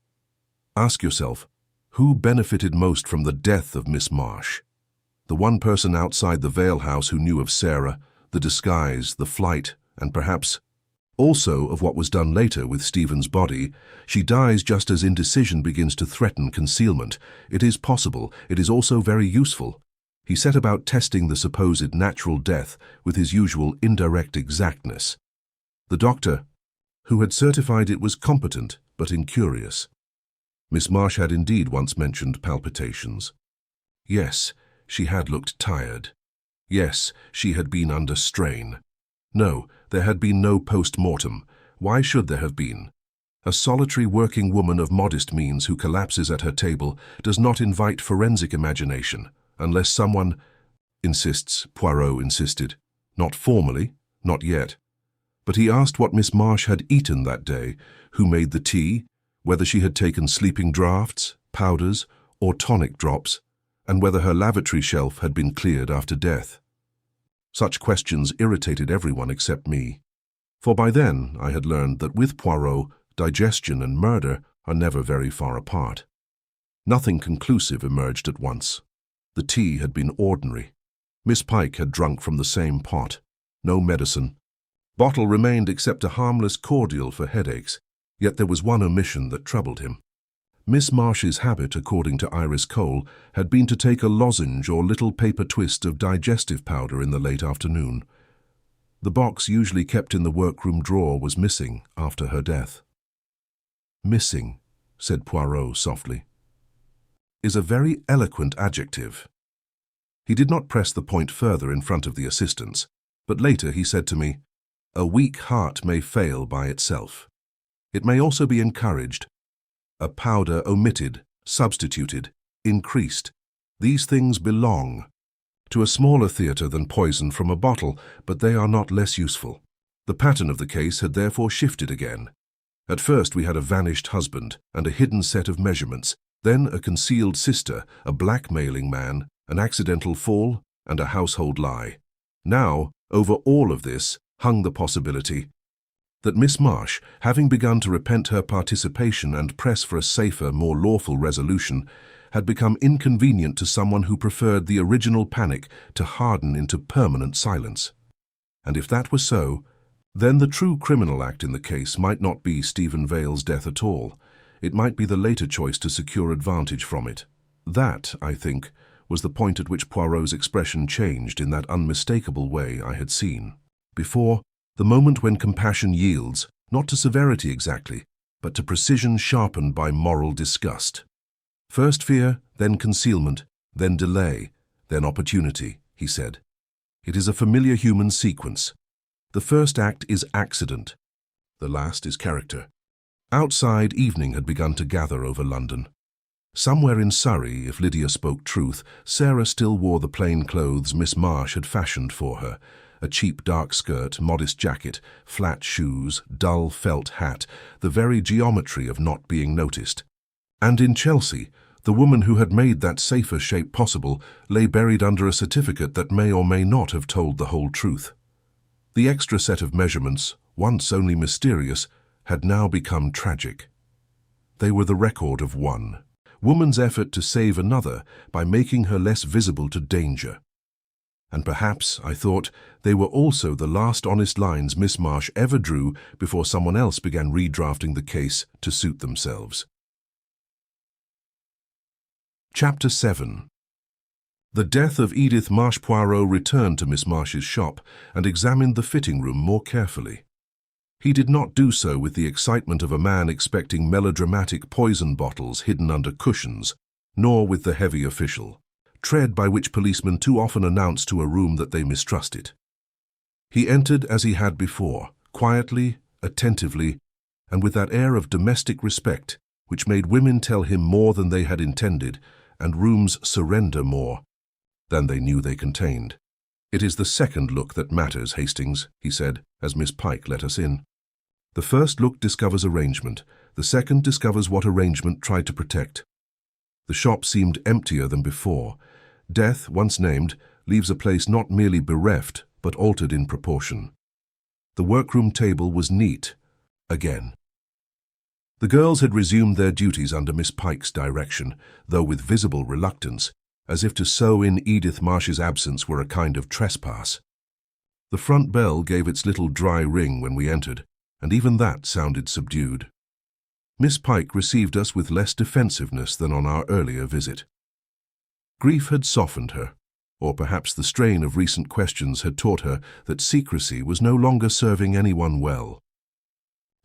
Ask yourself, who benefited most from the death of Miss Marsh? The one person outside the Vale House who knew of Sarah, the disguise, the flight, and perhaps also of what was done later with Stephen's body. She dies just as indecision begins to threaten concealment. It is possible, it is also very useful. He set about testing the supposed natural death with his usual indirect exactness. The doctor, who had certified it, was competent but incurious. Miss Marsh had indeed once mentioned palpitations. Yes, she had looked tired. Yes, she had been under strain. No, there had been no post-mortem. Why should there have been? A solitary working woman of modest means who collapses at her table does not invite forensic imagination, unless someone insists, Poirot insisted. Not formally, not yet. But he asked what Miss Marsh had eaten that day, who made the tea, whether she had taken sleeping draughts, powders, or tonic drops, and whether her lavatory shelf had been cleared after death. Such questions irritated everyone except me, for by then I had learned that with Poirot, digestion and murder are never very far apart. Nothing conclusive emerged at once. The tea had been ordinary. Miss Pike had drunk from the same pot. No medicine. Bottle remained except a harmless cordial for headaches, yet there was one omission that troubled him. Miss Marsh's habit, according to Iris Cole, had been to take a lozenge or little paper twist of digestive powder in the late afternoon. The box usually kept in the workroom drawer was missing after her death. Missing, said Poirot softly, is a very eloquent adjective. He did not press the point further in front of the assistants, but later he said to me, "A weak heart may fail by itself. It may also be encouraged. A powder omitted, substituted, increased. These things belong to a smaller theatre than poison from a bottle, but they are not less useful." The pattern of the case had therefore shifted again. At first we had a vanished husband and a hidden set of measurements, then a concealed sister, a blackmailing man, an accidental fall, and a household lie. Now, over all of this, hung the possibility that Miss Marsh, having begun to repent her participation and press for a safer, more lawful resolution, had become inconvenient to someone who preferred the original panic to harden into permanent silence. And if that were so, then the true criminal act in the case might not be Stephen Vale's death at all. It might be the later choice to secure advantage from it. That, I think, was the point at which Poirot's expression changed in that unmistakable way I had seen before. The moment when compassion yields, not to severity exactly, but to precision sharpened by moral disgust. First fear, then concealment, then delay, then opportunity, he said. It is a familiar human sequence. The first act is accident. The last is character. Outside, evening had begun to gather over London. Somewhere in Surrey, if Lydia spoke truth, Sarah still wore the plain clothes Miss Marsh had fashioned for her. A cheap dark skirt, modest jacket, flat shoes, dull felt hat, the very geometry of not being noticed. And in Chelsea, the woman who had made that safer shape possible lay buried under a certificate that may or may not have told the whole truth. The extra set of measurements, once only mysterious, had now become tragic. They were the record of one woman's effort to save another by making her less visible to danger. And perhaps, I thought, they were also the last honest lines Miss Marsh ever drew before someone else began redrafting the case to suit themselves. Chapter 7. The death of Edith Marsh. Poirot returned to Miss Marsh's shop and examined the fitting room more carefully. He did not do so with the excitement of a man expecting melodramatic poison bottles hidden under cushions, nor with the heavy official tread by which policemen too often announce to a room that they mistrust it. He entered as he had before, quietly, attentively, and with that air of domestic respect which made women tell him more than they had intended, and rooms surrender more than they knew they contained. "It is the second look that matters, Hastings," he said, as Miss Pike let us in. "The first look discovers arrangement, the second discovers what arrangement tried to protect." The shop seemed emptier than before. Death, once named, leaves a place not merely bereft, but altered in proportion. The workroom table was neat, again. The girls had resumed their duties under Miss Pike's direction, though with visible reluctance, as if to sow in Edith Marsh's absence were a kind of trespass. The front bell gave its little dry ring when we entered, and even that sounded subdued. Miss Pike received us with less defensiveness than on our earlier visit. Grief had softened her, or perhaps the strain of recent questions had taught her that secrecy was no longer serving anyone well.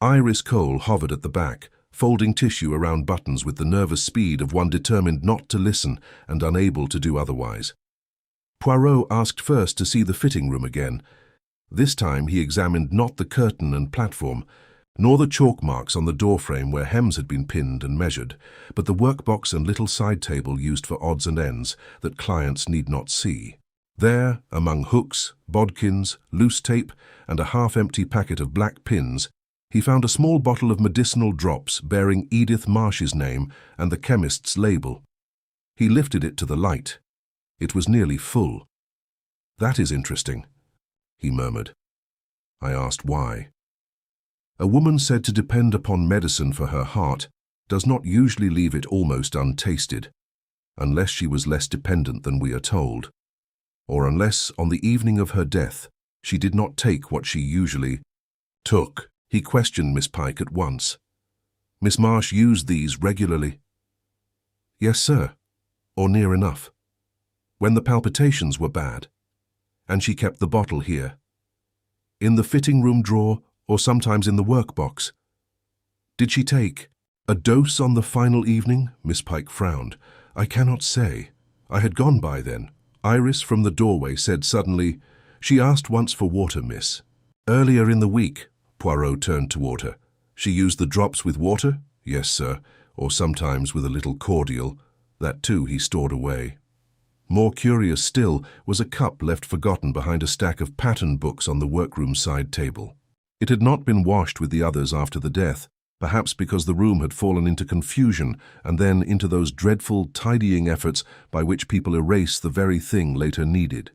Iris Cole hovered at the back, folding tissue around buttons with the nervous speed of one determined not to listen and unable to do otherwise. Poirot asked first to see the fitting room again. This time he examined not the curtain and platform, nor the chalk marks on the doorframe where hems had been pinned and measured, but the workbox and little side table used for odds and ends that clients need not see. There, among hooks, bodkins, loose tape, and a half-empty packet of black pins, he found a small bottle of medicinal drops bearing Edith Marsh's name and the chemist's label. He lifted it to the light. It was nearly full. "That is interesting," he murmured. I asked why. "A woman said to depend upon medicine for her heart does not usually leave it almost untasted, unless she was less dependent than we are told, or unless, on the evening of her death, she did not take what she usually took." He questioned Miss Pike at once. "Miss Marsh used these regularly?" "Yes, sir, or near enough. When the palpitations were bad. And she kept the bottle here. In the fitting room drawer, or sometimes in the workbox." "Did she take a dose on the final evening?" Miss Pike frowned. "I cannot say. I had gone by then." Iris from the doorway said suddenly, "She asked once for water, miss." "Earlier in the week." Poirot turned toward her. "She used the drops with water?" "Yes, sir, or sometimes with a little cordial. That too he stored away." More curious still was a cup left forgotten behind a stack of pattern books on the workroom side table. It had not been washed with the others after the death, perhaps because the room had fallen into confusion and then into those dreadful tidying efforts by which people erase the very thing later needed.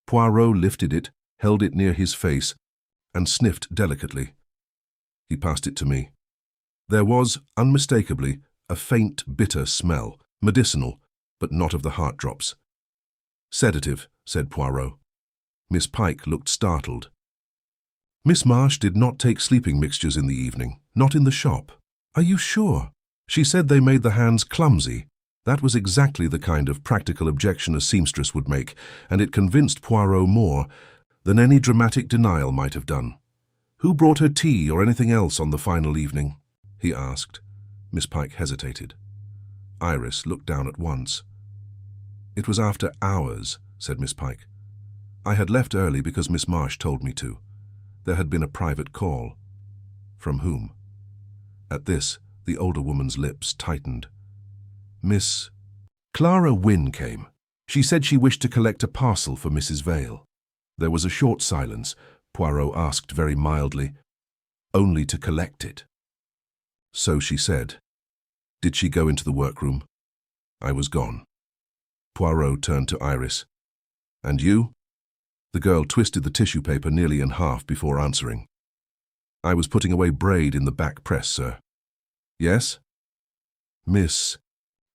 Poirot lifted it, held it near his face, and sniffed delicately. He passed it to me. There was, unmistakably, a faint, bitter smell, medicinal, but not of the heart drops. "Sedative," said Poirot. Miss Pike looked startled. "Miss Marsh did not take sleeping mixtures in the evening, not in the shop." "Are you sure?" "She said they made the hands clumsy." That was exactly the kind of practical objection a seamstress would make, and it convinced Poirot more than any dramatic denial might have done. "Who brought her tea or anything else on the final evening?" he asked. Miss Pike hesitated. Iris looked down at once. "It was after hours," said Miss Pike. "I had left early because Miss Marsh told me to. There had been a private call." "From whom?" At this, the older woman's lips tightened. "Miss Clara Wynne came. She said she wished to collect a parcel for Mrs. Vale." There was a short silence. Poirot asked very mildly, "Only to collect it?" "So she said." "Did she go into the workroom?" "I was gone." Poirot turned to Iris. "And you?" The girl twisted the tissue paper nearly in half before answering. "I was putting away braid in the back press, sir." "Yes?" "Miss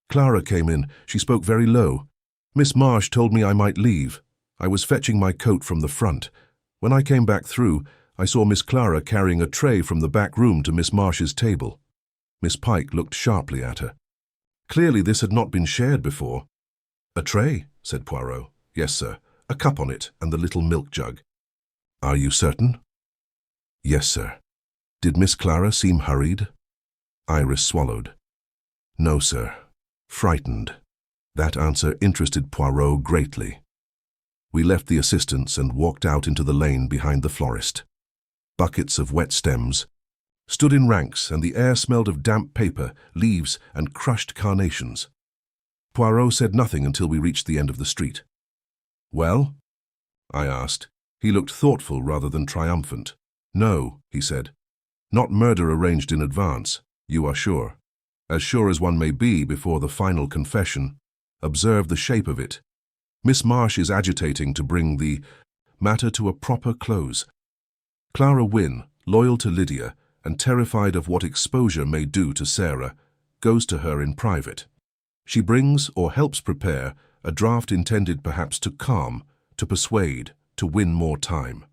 Clara came in. She spoke very low. Miss Marsh told me I might leave. I was fetching my coat from the front. When I came back through, I saw Miss Clara carrying a tray from the back room to Miss Marsh's table." Miss Pike looked sharply at her. Clearly this had not been shared before. "A tray?" said Poirot. "Yes, sir. A cup on it and the little milk jug." "Are you certain?" "Yes, sir." "Did Miss Clara seem hurried?" Iris swallowed. "No, sir. Frightened." That answer interested Poirot greatly. We left the assistants and walked out into the lane behind the florist. Buckets of wet stems stood in ranks, and the air smelled of damp paper, leaves, and crushed carnations. Poirot said nothing until we reached the end of the street. "Well?" I asked. He looked thoughtful rather than triumphant. "No," he said. "Not murder arranged in advance. You are sure. As sure as one may be before the final confession. Observe the shape of it. Miss Marsh is agitating to bring the matter to a proper close. Clara Wynne, loyal to Lydia, and terrified of what exposure may do to Sarah, goes to her in private. She brings or helps prepare a draft intended perhaps to calm, to persuade, to win more time.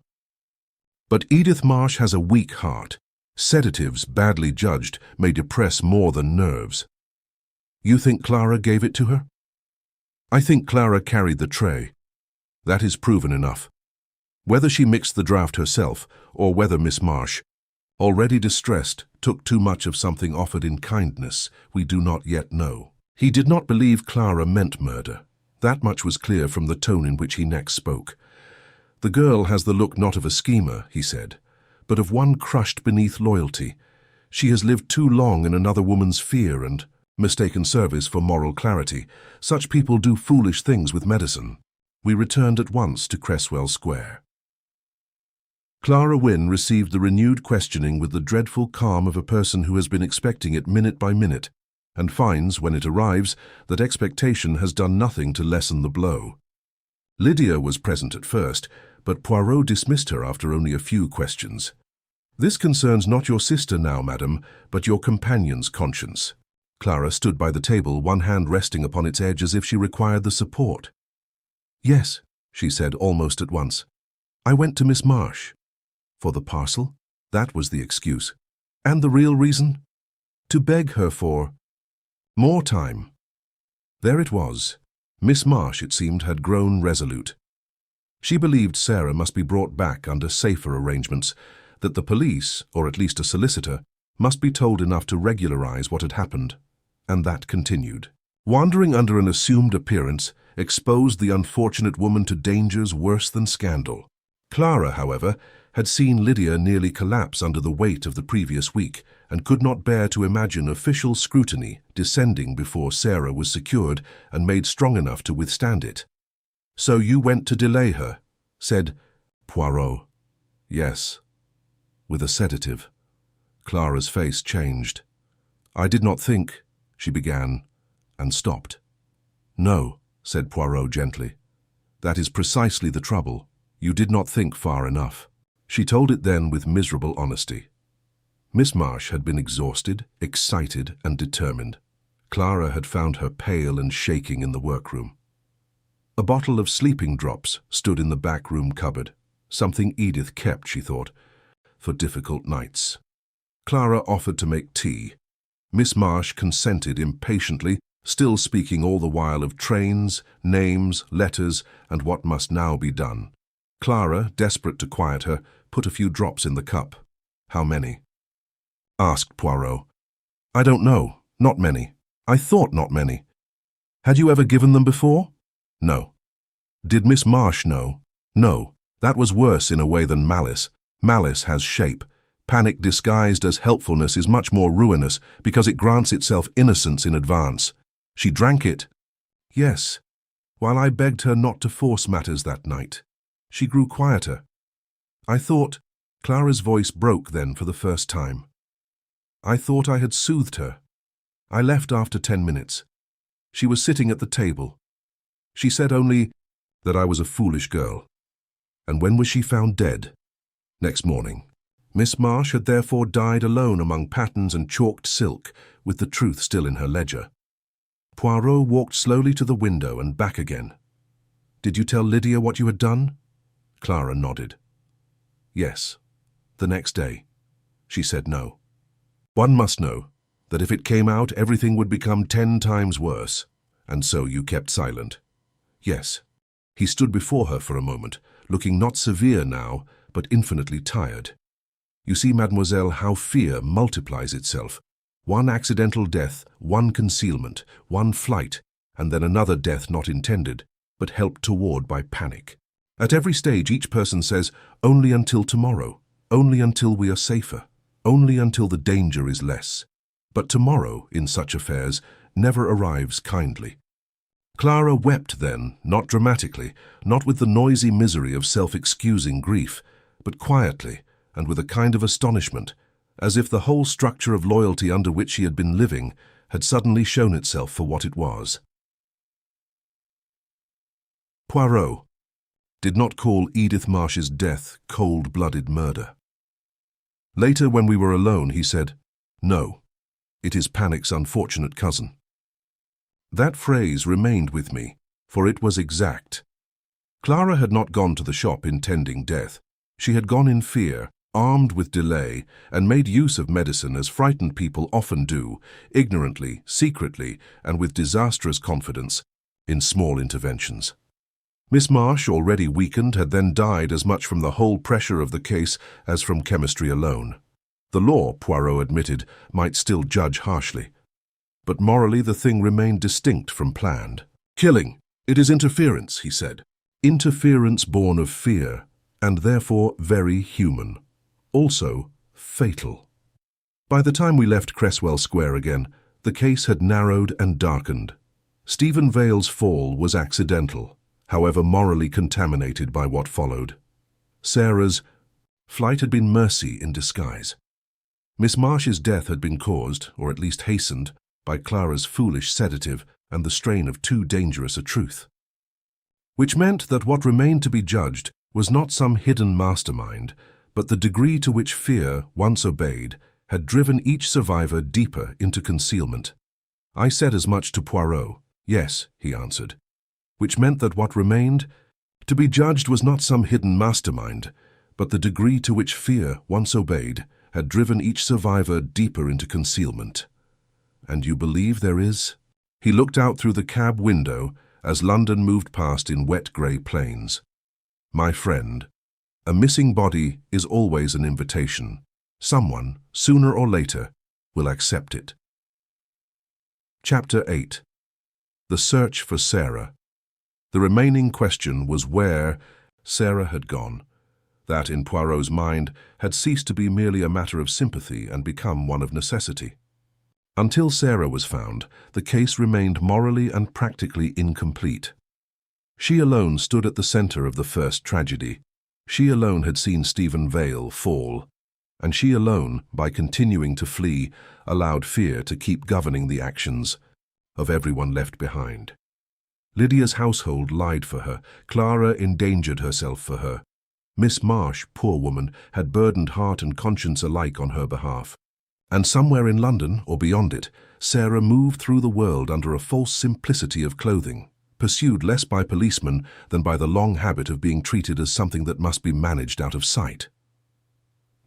But Edith Marsh has a weak heart. Sedatives, badly judged, may depress more than nerves. You think Clara gave it to her? I think Clara carried the tray. That is proven enough. Whether she mixed the draught herself, or whether Miss Marsh, already distressed, took too much of something offered in kindness, we do not yet know. He did not believe Clara meant murder. That much was clear from the tone in which he next spoke. The girl has the look not of a schemer, he said, but of one crushed beneath loyalty. She has lived too long in another woman's fear and mistaken service for moral clarity. Such people do foolish things with medicine. We returned at once to Cresswell Square. Clara Wynne received the renewed questioning with the dreadful calm of a person who has been expecting it minute by minute, and finds, when it arrives, that expectation has done nothing to lessen the blow. Lydia was present at first, but Poirot dismissed her after only a few questions. This concerns not your sister now, madam, but your companion's conscience. Clara stood by the table, one hand resting upon its edge as if she required the support. Yes, she said almost at once. I went to Miss Marsh. For the parcel? That was the excuse. And the real reason? To beg her for more time. There it was. Miss Marsh, it seemed, had grown resolute. She believed Sarah must be brought back under safer arrangements, that the police, or at least a solicitor, must be told enough to regularize what had happened, and that continued. Wandering under an assumed appearance exposed the unfortunate woman to dangers worse than scandal. Clara, however, had seen Lydia nearly collapse under the weight of the previous week, and could not bear to imagine official scrutiny descending before Sarah was secured and made strong enough to withstand it. So you went to delay her, said Poirot. Yes, with a sedative. Clara's face changed. I did not think, she began, and stopped. No, said Poirot gently. That is precisely the trouble. You did not think far enough. She told it then with miserable honesty. Miss Marsh had been exhausted, excited, and determined. Clara had found her pale and shaking in the workroom. A bottle of sleeping drops stood in the back room cupboard, something Edith kept, she thought, for difficult nights. Clara offered to make tea. Miss Marsh consented impatiently, still speaking all the while of trains, names, letters, and what must now be done. Clara, desperate to quiet her, put a few drops in the cup. How many? Asked Poirot. I don't know. Not many. I thought not many. Had you ever given them before? No. Did Miss Marsh know? No. That was worse in a way than malice. Malice has shape. Panic disguised as helpfulness is much more ruinous because it grants itself innocence in advance. She drank it. Yes, while I begged her not to force matters that night. She grew quieter. I thought, Clara's voice broke then for the first time. I thought I had soothed her. I left after 10 minutes. She was sitting at the table. She said only that I was a foolish girl. And when was she found dead? Next morning. Miss Marsh had therefore died alone among patterns and chalked silk, with the truth still in her ledger. Poirot walked slowly to the window and back again. Did you tell Lydia what you had done? Clara nodded. Yes. The next day. She said no. One must know that if it came out, everything would become 10 times worse, and so you kept silent. Yes. He stood before her for a moment, looking not severe now, but infinitely tired. You see, mademoiselle, how fear multiplies itself. One accidental death, one concealment, one flight, and then another death not intended, but helped toward by panic. At every stage, each person says, only until tomorrow, only until we are safer, only until the danger is less. But tomorrow, in such affairs, never arrives kindly. Clara wept then, not dramatically, not with the noisy misery of self-excusing grief, but quietly, and with a kind of astonishment, as if the whole structure of loyalty under which she had been living had suddenly shown itself for what it was. Poirot did not call Edith Marsh's death cold-blooded murder. Later, when we were alone, he said, "No, it is Panic's unfortunate cousin." That phrase remained with me, for it was exact. Clara had not gone to the shop intending death. She had gone in fear, armed with delay, and made use of medicine as frightened people often do, ignorantly, secretly, and with disastrous confidence, in small interventions. Miss Marsh, already weakened, had then died as much from the whole pressure of the case as from chemistry alone. The law, Poirot admitted, might still judge harshly. But morally the thing remained distinct from planned. "Killing. It is interference," he said. Interference born of fear, and therefore very human. Also fatal. By the time we left Cresswell Square again, the case had narrowed and darkened. Stephen Vale's fall was accidental, however morally contaminated by what followed. Sarah's flight had been mercy in disguise. Miss Marsh's death had been caused, or at least hastened, by Clara's foolish sedative and the strain of too dangerous a truth. Which meant that what remained to be judged was not some hidden mastermind, but the degree to which fear, once obeyed, had driven each survivor deeper into concealment. I said as much to Poirot. "Yes," he answered. Which meant that what remained to be judged was not some hidden mastermind, but the degree to which fear, once obeyed, had driven each survivor deeper into concealment. "And you believe there is?" He looked out through the cab window as London moved past in wet grey plains. "My friend, a missing body is always an invitation. Someone, sooner or later, will accept it." Chapter 8. The Search for Sarah. The remaining question was where Sarah had gone. That, in Poirot's mind, had ceased to be merely a matter of sympathy and become one of necessity. Until Sarah was found, the case remained morally and practically incomplete. She alone stood at the center of the first tragedy. She alone had seen Stephen Vale fall, and she alone, by continuing to flee, allowed fear to keep governing the actions of everyone left behind. Lydia's household lied for her. Clara endangered herself for her. Miss Marsh, poor woman, had burdened heart and conscience alike on her behalf. And somewhere in London, or beyond it, Sarah moved through the world under a false simplicity of clothing, pursued less by policemen than by the long habit of being treated as something that must be managed out of sight.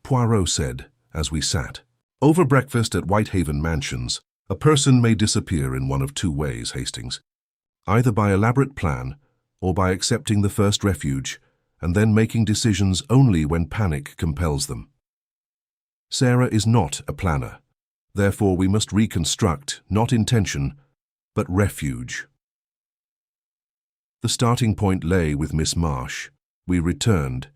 Poirot said, as we sat, "Over breakfast at Whitehaven Mansions, a person may disappear in one of two ways, Hastings. Either by elaborate plan, or by accepting the first refuge, and then making decisions only when panic compels them. Sarah is not a planner. Therefore we must reconstruct, not intention, but refuge." The starting point lay with Miss Marsh. We returned,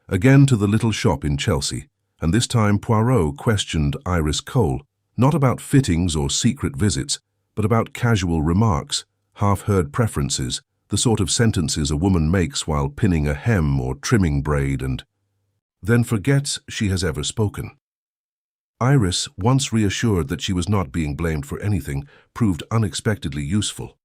again to the little shop in Chelsea, and this time Poirot questioned Iris Cole, not about fittings or secret visits, but about casual remarks, half-heard preferences, the sort of sentences a woman makes while pinning a hem or trimming braid and then forgets she has ever spoken. Iris, once reassured that she was not being blamed for anything, proved unexpectedly useful.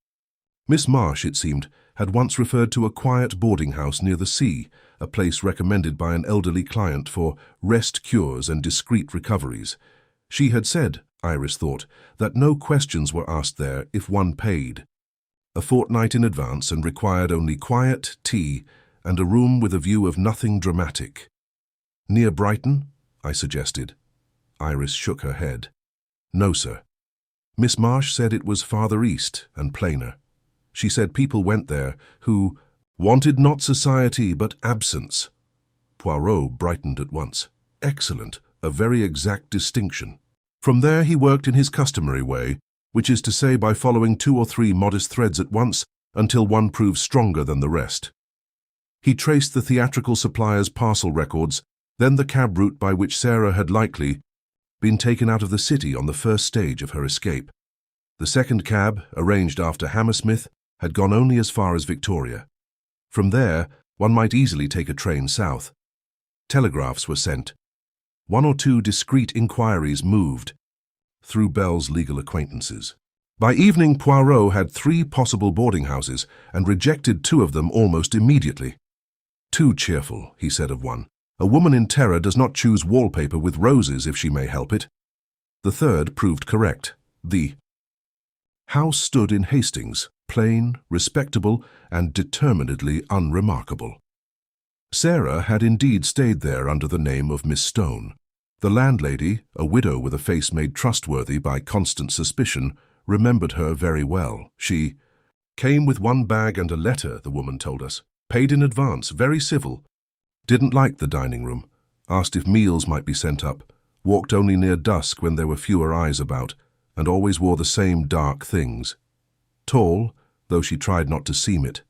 Miss Marsh, it seemed, had once referred to a quiet boarding house near the sea, a place recommended by an elderly client for rest cures and discreet recoveries. She had said, Iris thought, that no questions were asked there if one paid. A fortnight in advance and required only quiet, tea, and a room with a view of nothing dramatic. "Near Brighton?" I suggested. Iris shook her head. "No, sir. Miss Marsh said it was farther east and plainer. She said people went there who wanted not society but absence." Poirot brightened at once. "Excellent, a very exact distinction. From there he worked in his customary way, which is to say by following 2 or 3 modest threads at once until one proves stronger than the rest. He traced the theatrical supplier's parcel records, then the cab route by which Sarah had likely been taken out of the city on the first stage of her escape. The second cab, arranged after Hammersmith, had gone only as far as Victoria. From there, one might easily take a train south. Telegraphs were sent. 1 or 2 discreet inquiries moved through Bell's legal acquaintances. By evening, Poirot had 3 possible boarding houses and rejected 2 of them almost immediately. "Too cheerful," he said of one. A woman in terror does not choose wallpaper with roses if she may help it. The third proved correct. The house stood in Hastings, plain, respectable, and determinedly unremarkable. Sarah had indeed stayed there under the name of Miss Stone. The landlady, a widow with a face made trustworthy by constant suspicion, remembered her very well. She came with one bag and a letter, the woman told us. Paid in advance, very civil. Didn't like the dining room. Asked if meals might be sent up. Walked only near dusk when there were fewer eyes about, and always wore the same dark things. Tall, though she tried not to seem it.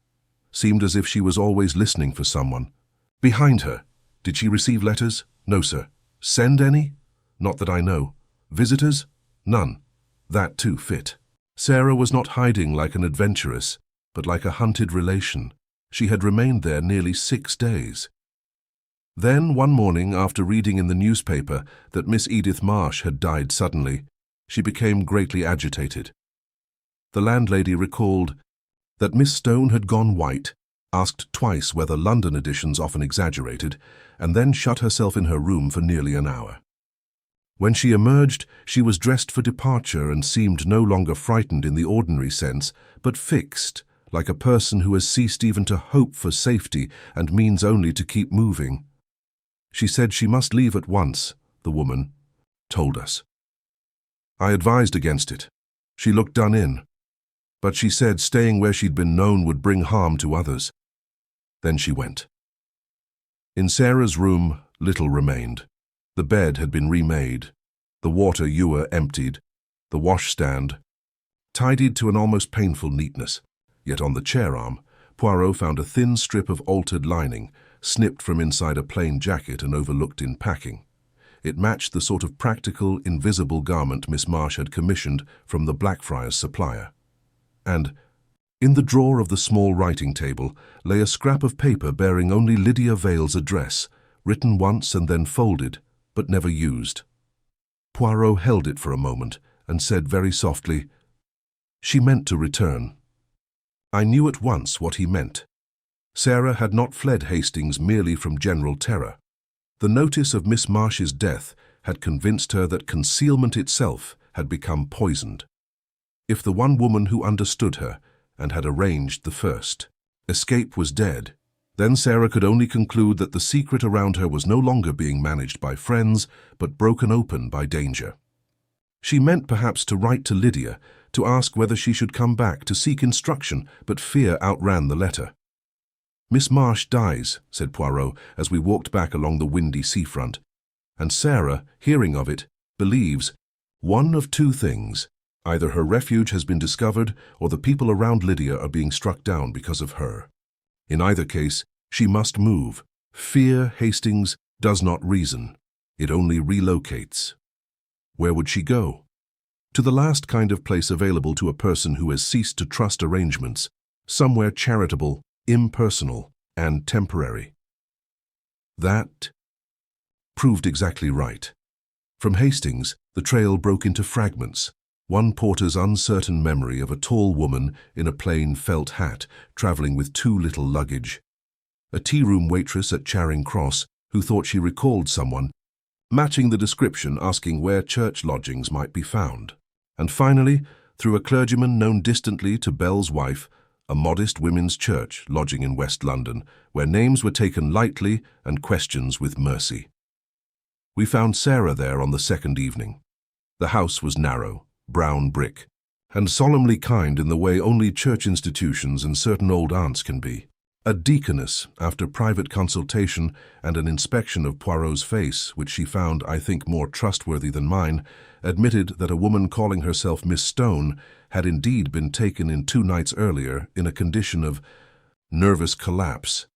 Seemed as if she was always listening for someone. Behind her. Did she receive letters? No, sir. Send any? Not that I know. Visitors? None. That too fit. Sarah was not hiding like an adventuress, but like a hunted relation. She had remained there nearly 6 days. Then, one morning, after reading in the newspaper that Miss Edith Marsh had died suddenly, she became greatly agitated. The landlady recalled that Miss Stone had gone white, asked twice whether London editions often exaggerated, and then shut herself in her room for nearly an hour. When she emerged, she was dressed for departure and seemed no longer frightened in the ordinary sense, but fixed, like a person who has ceased even to hope for safety and means only to keep moving. She said she must leave at once, the woman told us. I advised against it. She looked done in, but she said staying where she'd been known would bring harm to others. Then she went. In Sarah's room, little remained. The bed had been remade, the water ewer emptied, the washstand tidied to an almost painful neatness. Yet on the chair arm, Poirot found a thin strip of altered lining, snipped from inside a plain jacket and overlooked in packing. It matched the sort of practical, invisible garment Miss Marsh had commissioned from the Blackfriars supplier. And in the drawer of the small writing table lay a scrap of paper bearing only Lydia Vale's address, written once and then folded, but never used. Poirot held it for a moment and said very softly, "She meant to return." I knew at once what he meant. Sarah had not fled Hastings merely from general terror. The notice of Miss Marsh's death had convinced her that concealment itself had become poisoned. If the one woman who understood her and had arranged the first escape was dead, then Sarah could only conclude that the secret around her was no longer being managed by friends, but broken open by danger. She meant perhaps to write to Lydia, to ask whether she should come back to seek instruction, but fear outran the letter. "Miss Marsh dies," said Poirot as we walked back along the windy seafront, "and Sarah, hearing of it, believes one of two things. Either her refuge has been discovered, or the people around Lydia are being struck down because of her. In either case, she must move. Fear, Hastings, does not reason. It only relocates." Where would she go? To the last kind of place available to a person who has ceased to trust arrangements, somewhere charitable, impersonal, and temporary. That proved exactly right. From Hastings, the trail broke into fragments. One porter's uncertain memory of a tall woman in a plain felt hat traveling with too little luggage. A tea-room waitress at Charing Cross who thought she recalled someone, matching the description asking where church lodgings might be found. And finally, through a clergyman known distantly to Bell's wife, a modest women's church lodging in West London, where names were taken lightly and questions with mercy. We found Sarah there on the second evening. The house was narrow, brown brick, and solemnly kind in the way only church institutions and certain old aunts can be. A deaconess, after private consultation and an inspection of Poirot's face, which she found, I think, more trustworthy than mine, admitted that a woman calling herself Miss Stone had indeed been taken in 2 nights earlier in a condition of nervous collapse.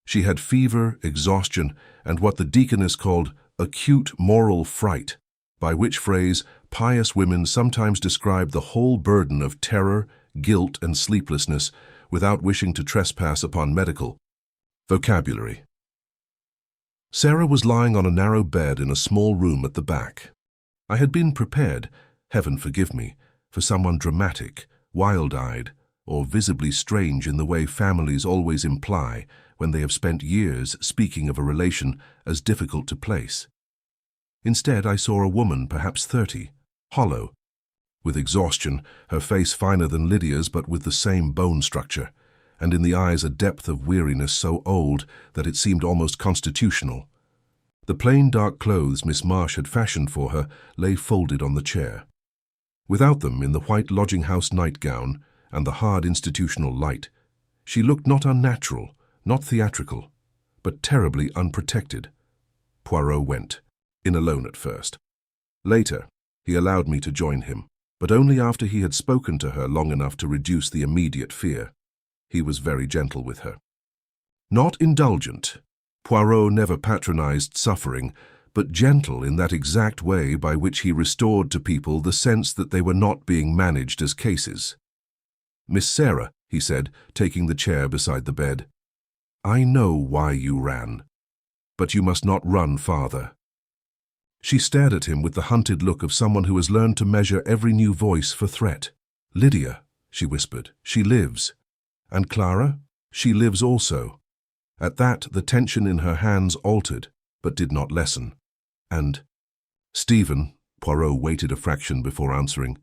She had fever, exhaustion, and what the deaconess called acute moral fright, by which phrase pious women sometimes describe the whole burden of terror, guilt, and sleeplessness without wishing to trespass upon medical vocabulary. Sarah was lying on a narrow bed in a small room at the back. I had been prepared, heaven forgive me, for someone dramatic, wild-eyed, or visibly strange in the way families always imply when they have spent years speaking of a relation as difficult to place. Instead, I saw a woman, perhaps 30, hollow, with exhaustion, her face finer than Lydia's but with the same bone structure, and in the eyes a depth of weariness so old that it seemed almost constitutional. The plain dark clothes Miss Marsh had fashioned for her lay folded on the chair. Without them, in the white lodging-house nightgown and the hard institutional light, she looked not unnatural, not theatrical, but terribly unprotected. Poirot went, in alone at first. Later, he allowed me to join him, but only after he had spoken to her long enough to reduce the immediate fear. He was very gentle with her. Not indulgent. Poirot never patronized suffering, but gentle in that exact way by which he restored to people the sense that they were not being managed as cases. "Miss Sarah," he said, taking the chair beside the bed, "I know why you ran, but you must not run farther." She stared at him with the hunted look of someone who has learned to measure every new voice for threat. "Lydia," she whispered, "she lives. And Clara? She lives also." At that, the tension in her hands altered, but did not lessen. "And Stephen," Poirot waited a fraction before answering.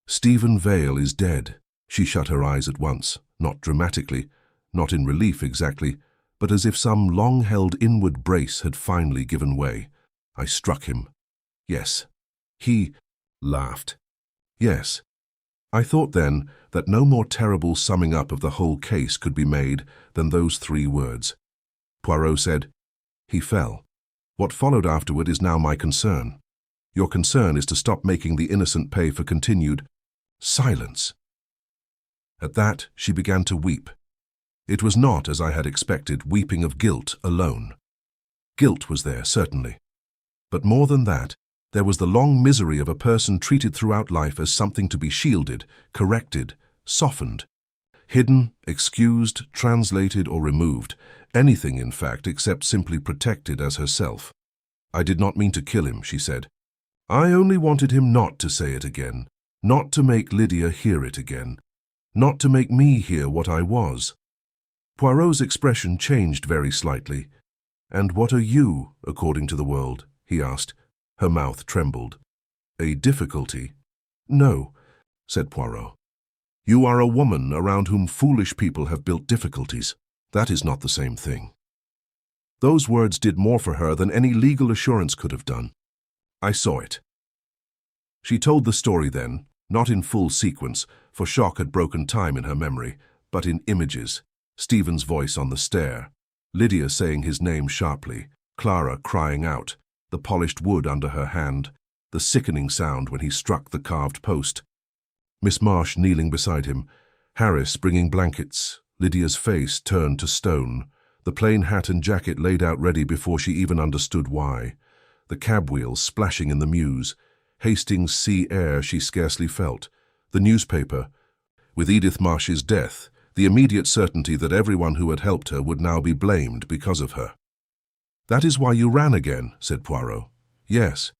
"Stephen Vale is dead." She shut her eyes at once, not dramatically, not in relief exactly, but as if some long-held inward brace had finally given way. "I struck him." "Yes." He laughed. "Yes." I thought then that no more terrible summing up of the whole case could be made than those 3 words. Poirot said, "He fell. What followed afterward is now my concern. Your concern is to stop making the innocent pay for continued silence." At that, she began to weep. It was not, as I had expected, weeping of guilt alone. Guilt was there, certainly. But more than that, there was the long misery of a person treated throughout life as something to be shielded, corrected, softened, hidden, excused, translated, or removed, anything, in fact, except simply protected as herself. "I did not mean to kill him," she said. "I only wanted him not to say it again, not to make Lydia hear it again, not to make me hear what I was." Poirot's expression changed very slightly. "And what are you, according to the world?" he asked. Her mouth trembled. "A difficulty?" "No," said Poirot. "You are a woman around whom foolish people have built difficulties. That is not the same thing." Those words did more for her than any legal assurance could have done. I saw it. She told the story then, not in full sequence, for shock had broken time in her memory, but in images. Stephen's voice on the stair, Lydia saying his name sharply, Clara crying out, the polished wood under her hand, the sickening sound when he struck the carved post. Miss Marsh kneeling beside him, Harris bringing blankets, Lydia's face turned to stone, the plain hat and jacket laid out ready before she even understood why, the cab wheels splashing in the mews, Hastings' sea air she scarcely felt, the newspaper, with Edith Marsh's death, the immediate certainty that everyone who had helped her would now be blamed because of her. "That is why you ran again," said Poirot. "Yes."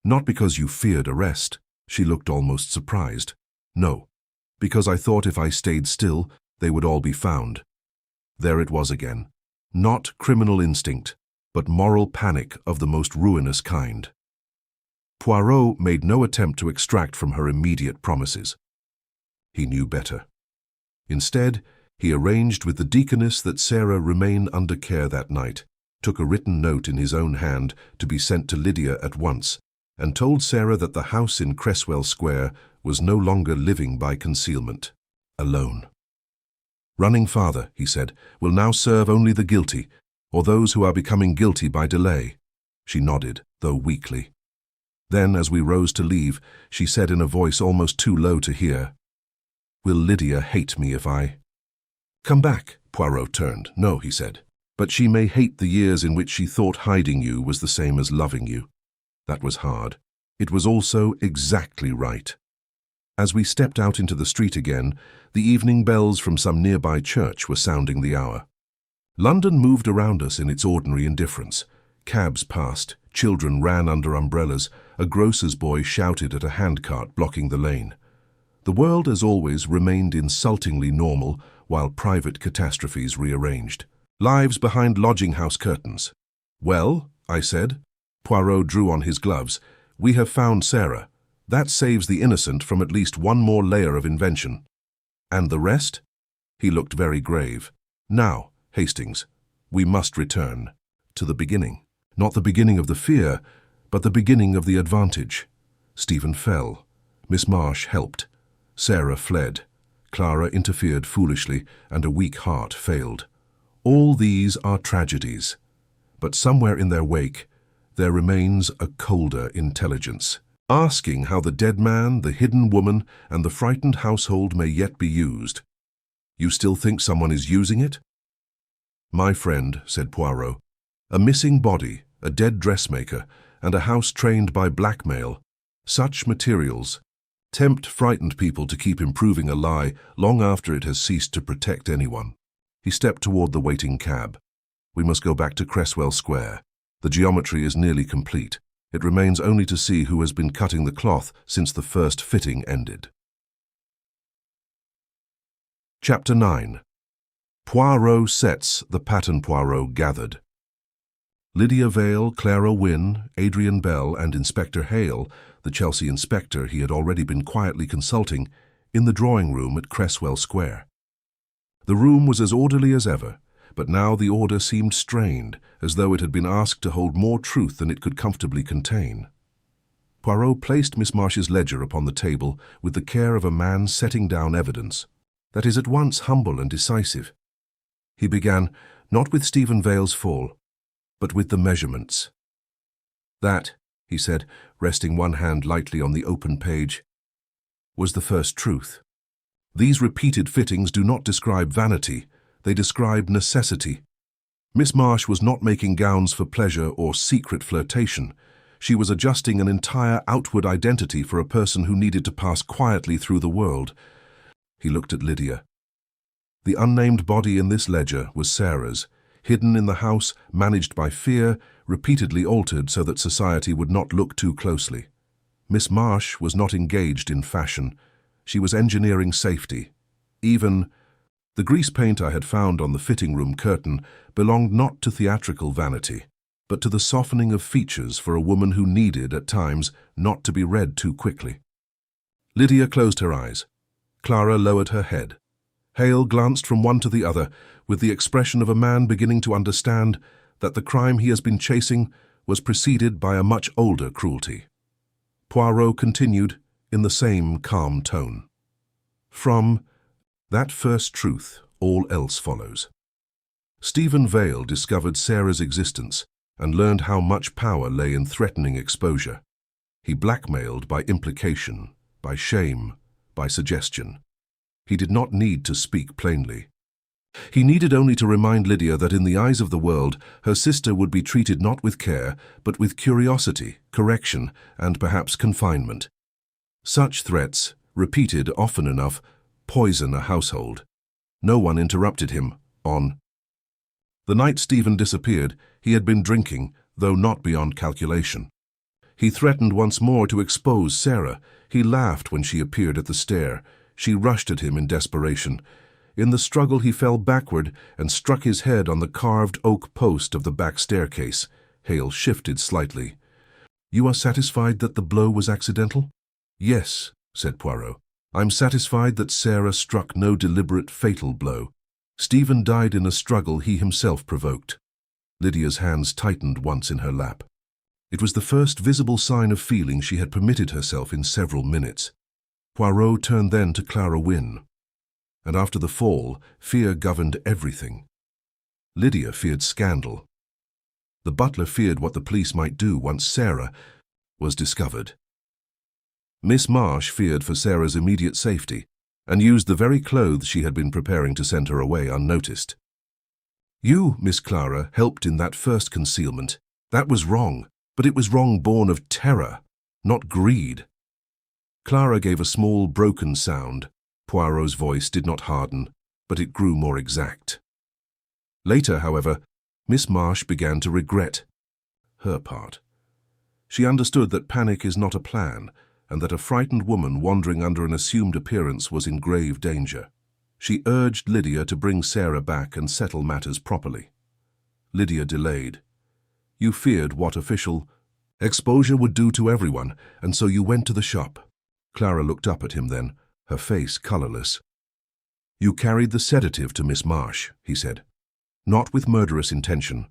"Not because you feared arrest." She looked almost surprised. "No, because I thought if I stayed still, they would all be found." There it was again. Not criminal instinct, but moral panic of the most ruinous kind. Poirot made no attempt to extract from her immediate promises. He knew better. Instead, he arranged with the deaconess that Sarah remain under care that night, took a written note in his own hand to be sent to Lydia at once, and told Sarah that the house in Cresswell Square was no longer living by concealment, alone. "Running farther," he said, "will now serve only the guilty, or those who are becoming guilty by delay." She nodded, though weakly. Then, as we rose to leave, she said in a voice almost too low to hear, "Will Lydia hate me if I—" "Come back," Poirot turned. "No," he said, "but she may hate the years in which she thought hiding you was the same as loving you." That was hard. It was also exactly right. As we stepped out into the street again, the evening bells from some nearby church were sounding the hour. London moved around us in its ordinary indifference. Cabs passed, children ran under umbrellas, a grocer's boy shouted at a handcart blocking the lane. The world, as always, remained insultingly normal while private catastrophes rearranged. Lives behind lodging-house curtains. Well, I said. Poirot drew on his gloves. We have found Sarah. That saves the innocent from at least one more layer of invention. And the rest? He looked very grave. Now, Hastings, we must return to the beginning. Not the beginning of the fear, but the beginning of the advantage. Stephen fell. Miss Marsh helped. Sarah fled. Clara interfered foolishly, and a weak heart failed. All these are tragedies. But somewhere in their wake, there remains a colder intelligence, asking how the dead man, the hidden woman, and the frightened household may yet be used. You still think someone is using it? My friend, said Poirot, a missing body, a dead dressmaker, and a house trained by blackmail. Such materials tempt frightened people to keep improving a lie long after it has ceased to protect anyone. He stepped toward the waiting cab. We must go back to Cresswell Square. The geometry is nearly complete. It remains only to see who has been cutting the cloth since the first fitting ended. Chapter 9. Poirot sets the pattern Poirot gathered. Lydia Vale, Clara Wynne, Adrian Bell, and Inspector Hale, the Chelsea inspector he had already been quietly consulting, in the drawing-room at Cresswell Square. The room was as orderly as ever, but now the order seemed strained, as though it had been asked to hold more truth than it could comfortably contain. Poirot placed Miss Marsh's ledger upon the table with the care of a man setting down evidence that is at once humble and decisive. He began, not with Stephen Vale's fall, but with the measurements. That, he said, resting one hand lightly on the open page, was the first truth. These repeated fittings do not describe vanity, they describe necessity. Miss Marsh was not making gowns for pleasure or secret flirtation. She was adjusting an entire outward identity for a person who needed to pass quietly through the world. He looked at Lydia. The unnamed body in this ledger was Sarah's, hidden in the house, managed by fear, repeatedly altered so that society would not look too closely. Miss Marsh was not engaged in fashion. She was engineering safety. Even the grease paint I had found on the fitting-room curtain belonged not to theatrical vanity, but to the softening of features for a woman who needed, at times, not to be read too quickly. Lydia closed her eyes. Clara lowered her head. Hale glanced from one to the other with the expression of a man beginning to understand that the crime he has been chasing was preceded by a much older cruelty. Poirot continued in the same calm tone. From that first truth, all else follows. Stephen Vale discovered Sarah's existence and learned how much power lay in threatening exposure. He blackmailed by implication, by shame, by suggestion. He did not need to speak plainly. He needed only to remind Lydia that in the eyes of the world, her sister would be treated not with care, but with curiosity, correction, and perhaps confinement. Such threats, repeated often enough, poison a household. No one interrupted him. The night Stephen disappeared, he had been drinking, though not beyond calculation. He threatened once more to expose Sarah. He laughed when she appeared at the stair. She rushed at him in desperation. In the struggle he fell backward and struck his head on the carved oak post of the back staircase. Hale shifted slightly. "You are satisfied that the blow was accidental?" "Yes," said Poirot. "I'm satisfied that Sarah struck no deliberate fatal blow. Stephen died in a struggle he himself provoked." Lydia's hands tightened once in her lap. It was the first visible sign of feeling she had permitted herself in several minutes. Poirot turned then to Clara Wynne. And after the fall, fear governed everything. Lydia feared scandal. The butler feared what the police might do once Sarah was discovered. Miss Marsh feared for Sarah's immediate safety and used the very clothes she had been preparing to send her away unnoticed. "You, Miss Clara, helped in that first concealment. That was wrong, but it was wrong born of terror, not greed." Clara gave a small, broken sound. Poirot's voice did not harden, but it grew more exact. Later, however, Miss Marsh began to regret her part. She understood that panic is not a plan, and that a frightened woman wandering under an assumed appearance was in grave danger. She urged Lydia to bring Sarah back and settle matters properly. Lydia delayed. You feared what official exposure would do to everyone, and so you went to the shop. Clara looked up at him then, her face colorless. You carried the sedative to Miss Marsh, he said. Not with murderous intention.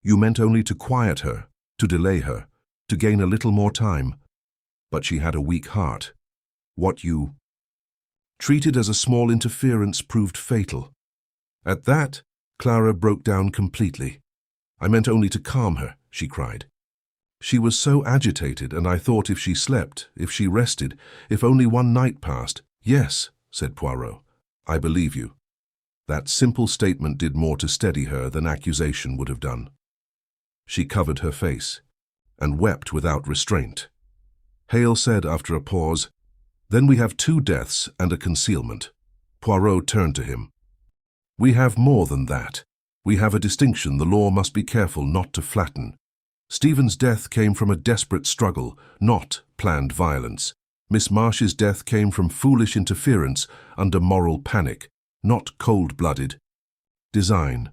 You meant only to quiet her, to delay her, to gain a little more time. But she had a weak heart. What you treated as a small interference proved fatal. At that, Clara broke down completely. I meant only to calm her, she cried. She was so agitated, and I thought if she slept, if she rested, if only one night passed. Yes, said Poirot, I believe you. That simple statement did more to steady her than accusation would have done. She covered her face and wept without restraint. Hale said after a pause, Then we have 2 deaths and a concealment. Poirot turned to him. We have more than that. We have a distinction the law must be careful not to flatten. Stephen's death came from a desperate struggle, not planned violence. Miss Marsh's death came from foolish interference under moral panic, not cold-blooded design.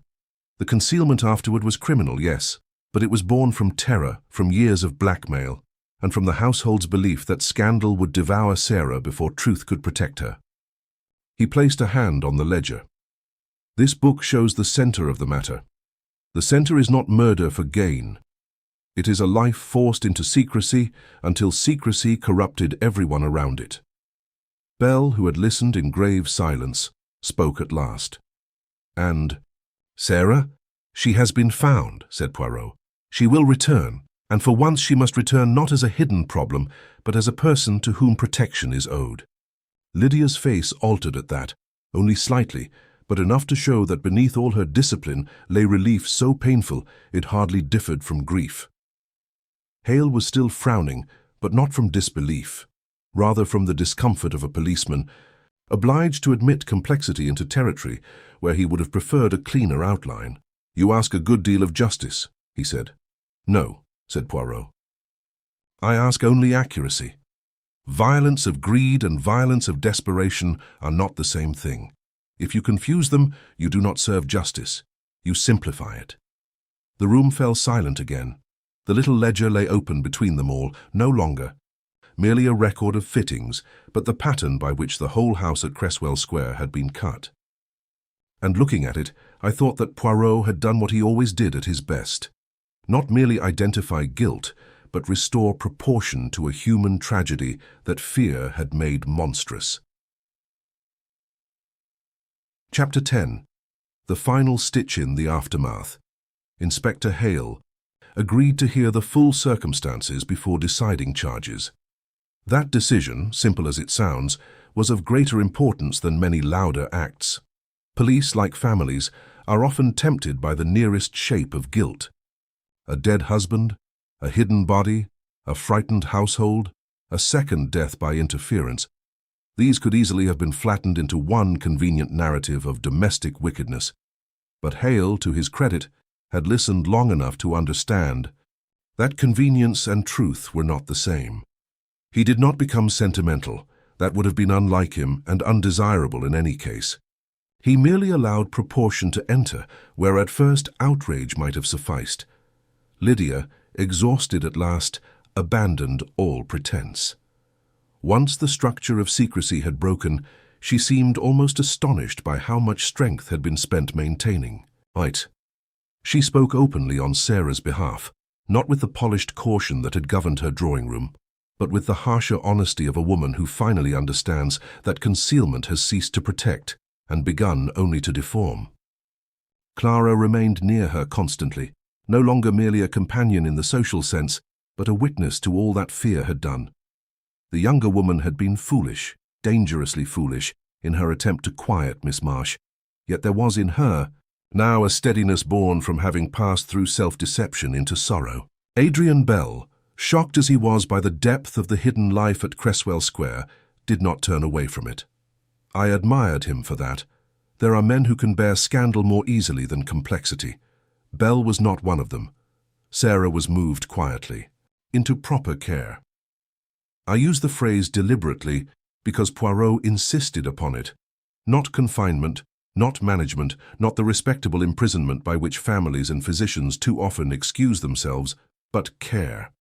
The concealment afterward was criminal, yes, but it was born from terror, from years of blackmail, and from the household's belief that scandal would devour Sarah before truth could protect her. He placed a hand on the ledger. This book shows the center of the matter. The center is not murder for gain. It is a life forced into secrecy until secrecy corrupted everyone around it. Belle, who had listened in grave silence, spoke at last. And, Sarah, she has been found, said Poirot. She will return, and for once she must return not as a hidden problem, but as a person to whom protection is owed. Lydia's face altered at that, only slightly, but enough to show that beneath all her discipline lay relief so painful it hardly differed from grief. Hale was still frowning, but not from disbelief, rather from the discomfort of a policeman, obliged to admit complexity into territory where he would have preferred a cleaner outline. You ask a good deal of justice, he said. No, said Poirot. I ask only accuracy. Violence of greed and violence of desperation are not the same thing. If you confuse them, you do not serve justice. You simplify it. The room fell silent again. The little ledger lay open between them all, no longer. Merely a record of fittings, but the pattern by which the whole house at Cresswell Square had been cut. And looking at it, I thought that Poirot had done what he always did at his best. Not merely identify guilt, but restore proportion to a human tragedy that fear had made monstrous. Chapter 10. The final stitch in the aftermath. Inspector Hale agreed to hear the full circumstances before deciding charges. That decision, simple as it sounds, was of greater importance than many louder acts. Police, like families, are often tempted by the nearest shape of guilt. A dead husband, a hidden body, a frightened household, a second death by interference. These could easily have been flattened into one convenient narrative of domestic wickedness. But Hale, to his credit, had listened long enough to understand that convenience and truth were not the same. He did not become sentimental. That would have been unlike him and undesirable in any case. He merely allowed proportion to enter where at first outrage might have sufficed. Lydia, exhausted at last, abandoned all pretense. Once the structure of secrecy had broken, she seemed almost astonished by how much strength had been spent maintaining it. She spoke openly on Sarah's behalf, not with the polished caution that had governed her drawing room, but with the harsher honesty of a woman who finally understands that concealment has ceased to protect and begun only to deform. Clara remained near her constantly, no longer merely a companion in the social sense, but a witness to all that fear had done. The younger woman had been foolish, dangerously foolish, in her attempt to quiet Miss Marsh, yet there was in her now a steadiness born from having passed through self-deception into sorrow. Adrian Bell, shocked as he was by the depth of the hidden life at Cresswell Square, did not turn away from it. I admired him for that. There are men who can bear scandal more easily than complexity. Bell was not one of them. Sarah was moved quietly, into proper care. I use the phrase deliberately because Poirot insisted upon it. Not confinement, not management, not the respectable imprisonment by which families and physicians too often excuse themselves, but care.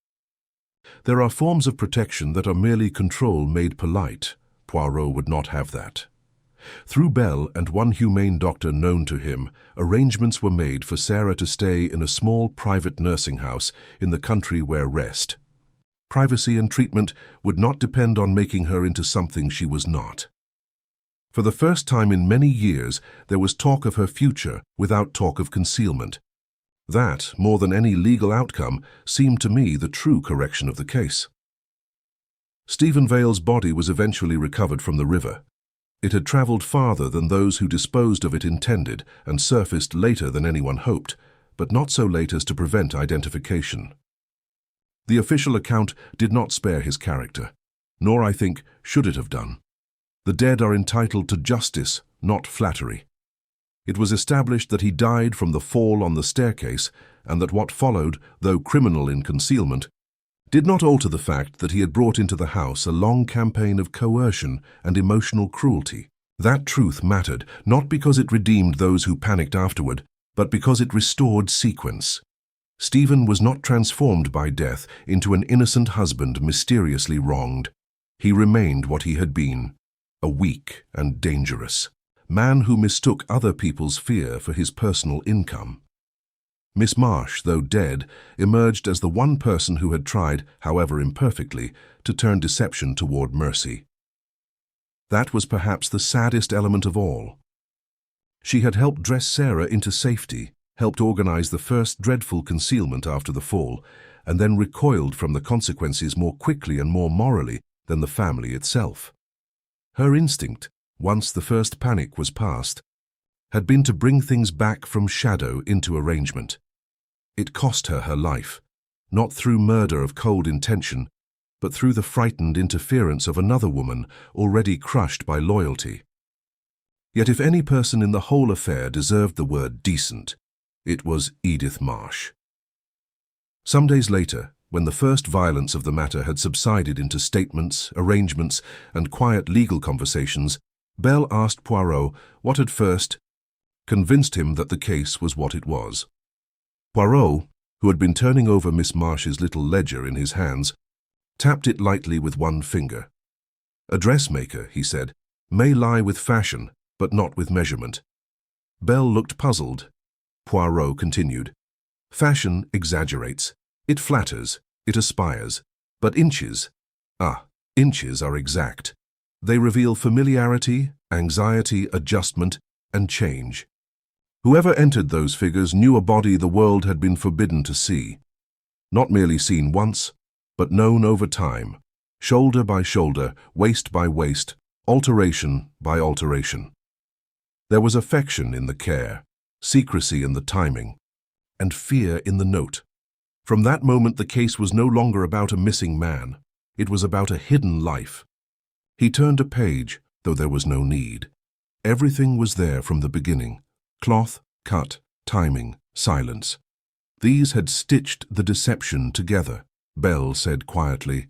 There are forms of protection that are merely control made polite. Poirot would not have that. Through Bell and one humane doctor known to him, arrangements were made for Sarah to stay in a small private nursing house in the country where rest. Privacy and treatment would not depend on making her into something she was not. For the first time in many years, there was talk of her future without talk of concealment. That, more than any legal outcome, seemed to me the true correction of the case. Stephen Vale's body was eventually recovered from the river. It had travelled farther than those who disposed of it intended and surfaced later than anyone hoped, but not so late as to prevent identification. The official account did not spare his character, nor, I think, should it have done. The dead are entitled to justice, not flattery. It was established that he died from the fall on the staircase, and that what followed, though criminal in concealment, did not alter the fact that he had brought into the house a long campaign of coercion and emotional cruelty. That truth mattered, not because it redeemed those who panicked afterward, but because it restored sequence. Stephen was not transformed by death into an innocent husband mysteriously wronged. He remained what he had been, a weak and dangerous man who mistook other people's fear for his personal income. Miss Marsh, though dead, emerged as the one person who had tried, however imperfectly, to turn deception toward mercy. That was perhaps the saddest element of all. She had helped dress Sarah into safety, helped organize the first dreadful concealment after the fall, and then recoiled from the consequences more quickly and more morally than the family itself. Her instinct, once the first panic was past, had been to bring things back from shadow into arrangement. It cost her her life, not through murder of cold intention, but through the frightened interference of another woman already crushed by loyalty. Yet if any person in the whole affair deserved the word decent, it was Edith Marsh. Some days later, when the first violence of the matter had subsided into statements, arrangements, and quiet legal conversations, Bell asked Poirot what had first convinced him that the case was what it was. Poirot, who had been turning over Miss Marsh's little ledger in his hands, tapped it lightly with one finger. A dressmaker, he said, may lie with fashion, but not with measurement. Bell looked puzzled. Poirot continued, fashion exaggerates. It flatters, it aspires. But inches are exact. They reveal familiarity, anxiety, adjustment, and change. Whoever entered those figures knew a body the world had been forbidden to see. Not merely seen once, but known over time, shoulder by shoulder, waist by waist, alteration by alteration. There was affection in the care, secrecy in the timing, and fear in the note. From that moment the case was no longer about a missing man. It was about a hidden life. He turned a page, though there was no need. Everything was there from the beginning. Cloth, cut, timing, silence. These had stitched the deception together, Bell said quietly,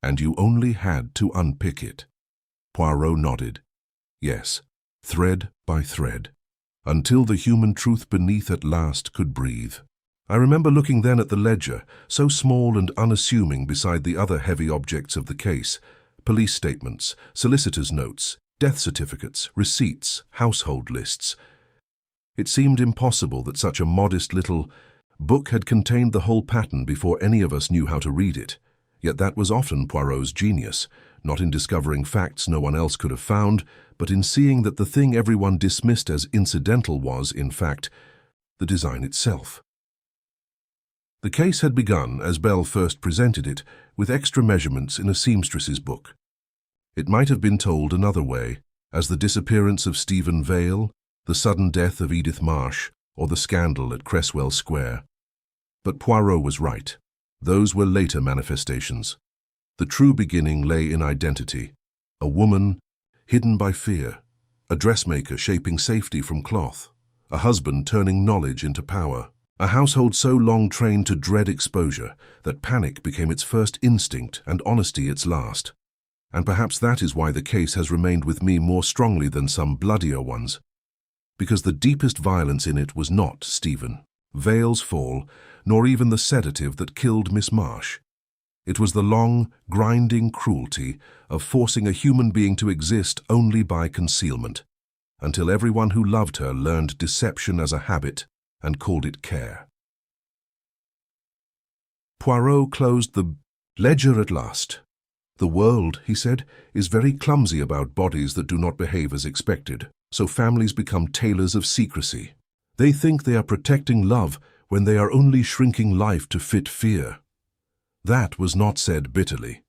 and you only had to unpick it. Poirot nodded. Yes, thread by thread, until the human truth beneath at last could breathe. I remember looking then at the ledger, so small and unassuming beside the other heavy objects of the case, police statements, solicitors' notes, death certificates, receipts, household lists. It seemed impossible that such a modest little book had contained the whole pattern before any of us knew how to read it. Yet that was often Poirot's genius, not in discovering facts no one else could have found, but in seeing that the thing everyone dismissed as incidental was, in fact, the design itself. The case had begun, as Bell first presented it, with extra measurements in a seamstress's book. It might have been told another way, as the disappearance of Stephen Vale, the sudden death of Edith Marsh, or the scandal at Cresswell Square. But Poirot was right. Those were later manifestations. The true beginning lay in identity. A woman hidden by fear, a dressmaker shaping safety from cloth, a husband turning knowledge into power, a household so long trained to dread exposure that panic became its first instinct and honesty its last. And perhaps that is why the case has remained with me more strongly than some bloodier ones. Because the deepest violence in it was not Stephen, Vale's fall, nor even the sedative that killed Miss Marsh. It was the long, grinding cruelty of forcing a human being to exist only by concealment, until everyone who loved her learned deception as a habit and called it care. Poirot closed the ledger at last. "The world," he said, "is very clumsy about bodies that do not behave as expected, so families become tailors of secrecy. They think they are protecting love when they are only shrinking life to fit fear." That was not said bitterly.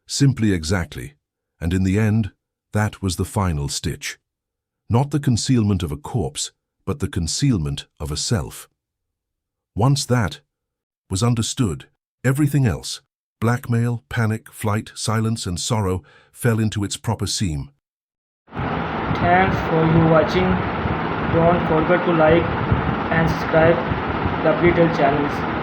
Simply exactly, and in the end, that was the final stitch. Not the concealment of a corpse, but the concealment of a self. Once that was understood, everything else, blackmail, panic, flight, silence, and sorrow, fell into its proper seam. Thanks for you watching. Don't forget to like and subscribe the Detail channels.